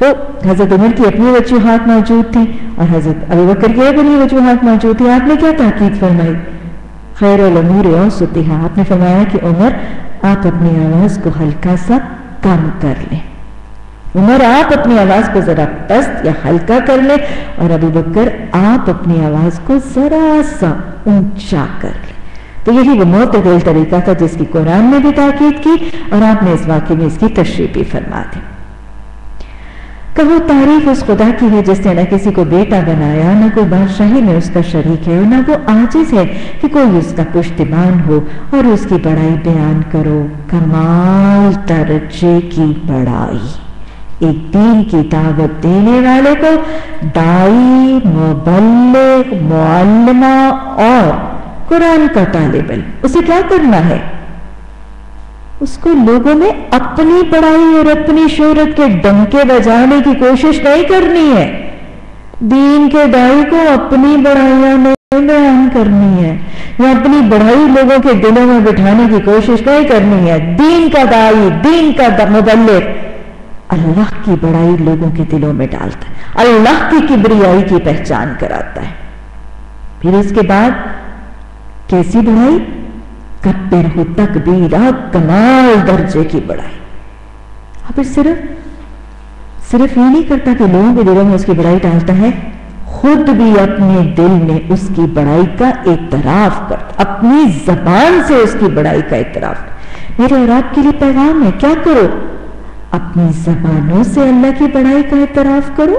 تو حضرت عمر کی اپنی وجوہات موجود تھی اور حضرت ابو بکر کی اپنی وجوہات موجود تھی. آپ نے کیا تاکید فرمائی؟ خیر الامور اوسطها. آپ نے فرمایا کہ عمر آپ اپنی آواز کو ہلکا سا کم کر لیں. عمر آپ اپنی آواز کو ذرا پست یا ہلکا کر لیں اور ابو بکر آپ اپنی آواز کو ذرا سا اونچا کر لیں. تو یہی وہ معتدل طریقہ تھا جس کی قرآن میں بھی تاکید کی اور آپ نے اس واقعے میں اس کی تشریح بھی فرما دی. کہو تعریف اس خدا کی ہے جس نے نہ کسی کو بیٹا بنایا، نہ کوئی بادشاہی میں اس کا شریک ہے، اور نہ وہ عاجز ہے کہ کوئی اس کا پشتیبان ہو، اور اس کی بڑائی بیان کرو. کمال درجے کی بڑائی. ایک دین کی دعوت دینے والے کو دائی، مبلغ، معلمہ اور قرآن کا طالب علم، اسے کیا کرنا ہے؟ اس کو لوگوں میں اپنی بڑائی اور اپنی شہرت کے ڈنکے بجانے کی کوشش نہیں کرنی ہے. دین کے دائی کو اپنی بڑائیاں نہیں بیان کرنی ہے یا اپنی بڑائی لوگوں کے دلوں میں بٹھانے کی کوشش نہیں کرنی ہے. دین کا دائی، دین کا مبلغ اللہ کی بڑائی لوگوں کے دلوں میں ڈالتا ہے، اللہ کی کبریائی کی پہچان کراتا ہے. پھر اس کے بعد کیسی بڑائی؟ کبر ہو تکبیرہ، کمال درجے کی بڑائی. اور پھر صرف یہ نہیں کرتا کہ لوگوں کے دلوں میں اس کی بڑائی ڈالتا ہے، خود بھی اپنے دل میں اس کی بڑائی کا اعتراف کرتا، اپنی زبان سے اس کی بڑائی کا اعتراف. میرے اور آپ کے لیے پیغام ہے، کیا کرو؟ اپنی زبانوں سے اللہ کی بڑائی کا اعتراف کرو،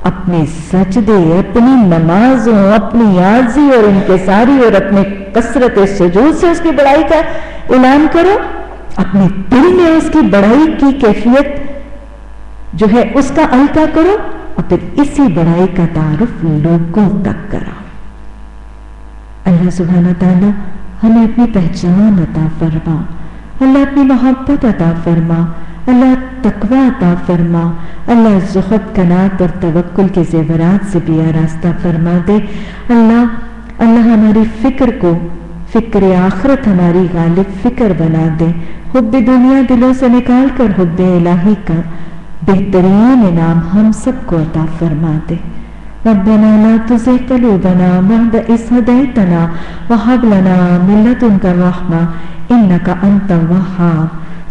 اپنے سجدے، اپنی نمازوں، اپنی عاجزی اور انکساری اور اپنے کثرت سجود سے اس کی بڑائی کا اعلان کرو. اپنے دل میں اس کی بڑائی کی کیفیت جو ہے اس کا القا کرو اور پھر اسی بڑائی کا تعارف لوگوں تک کراؤ. اللہ سبحانہ تعالی ہمیں اپنی پہچان عطا فرما، اللہ اپنی محبت عطا فرما، اللہ تقوی عطا فرما، اللہ زہد، قناعت اور توکل کے زیورات سے بھی آراستہ فرما دے. اللہ ہماری فکر کو فکر آخرت ہماری غالب فکر بنا دے. حب دنیا دلوں سے نکال کر حب الہی کا بہترین انعام ہم سب کو عطا فرما دے. ربنا لا تزغ قلوبنا بعد إذ هديتنا وهب لنا من لدنك رحمة إنك أنت الوهاب.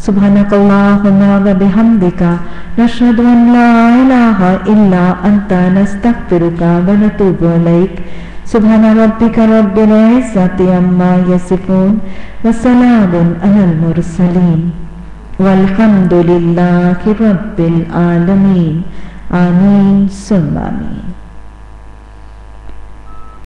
سبحانك اللهم وبحمدك نشهد أن لا إله إلا أنت نستغفرك ونتوب إليك. سبحان ربك رب العزة عما يصفون وسلام على المرسلين والحمد لله رب العالمين. آمين ثم آمين.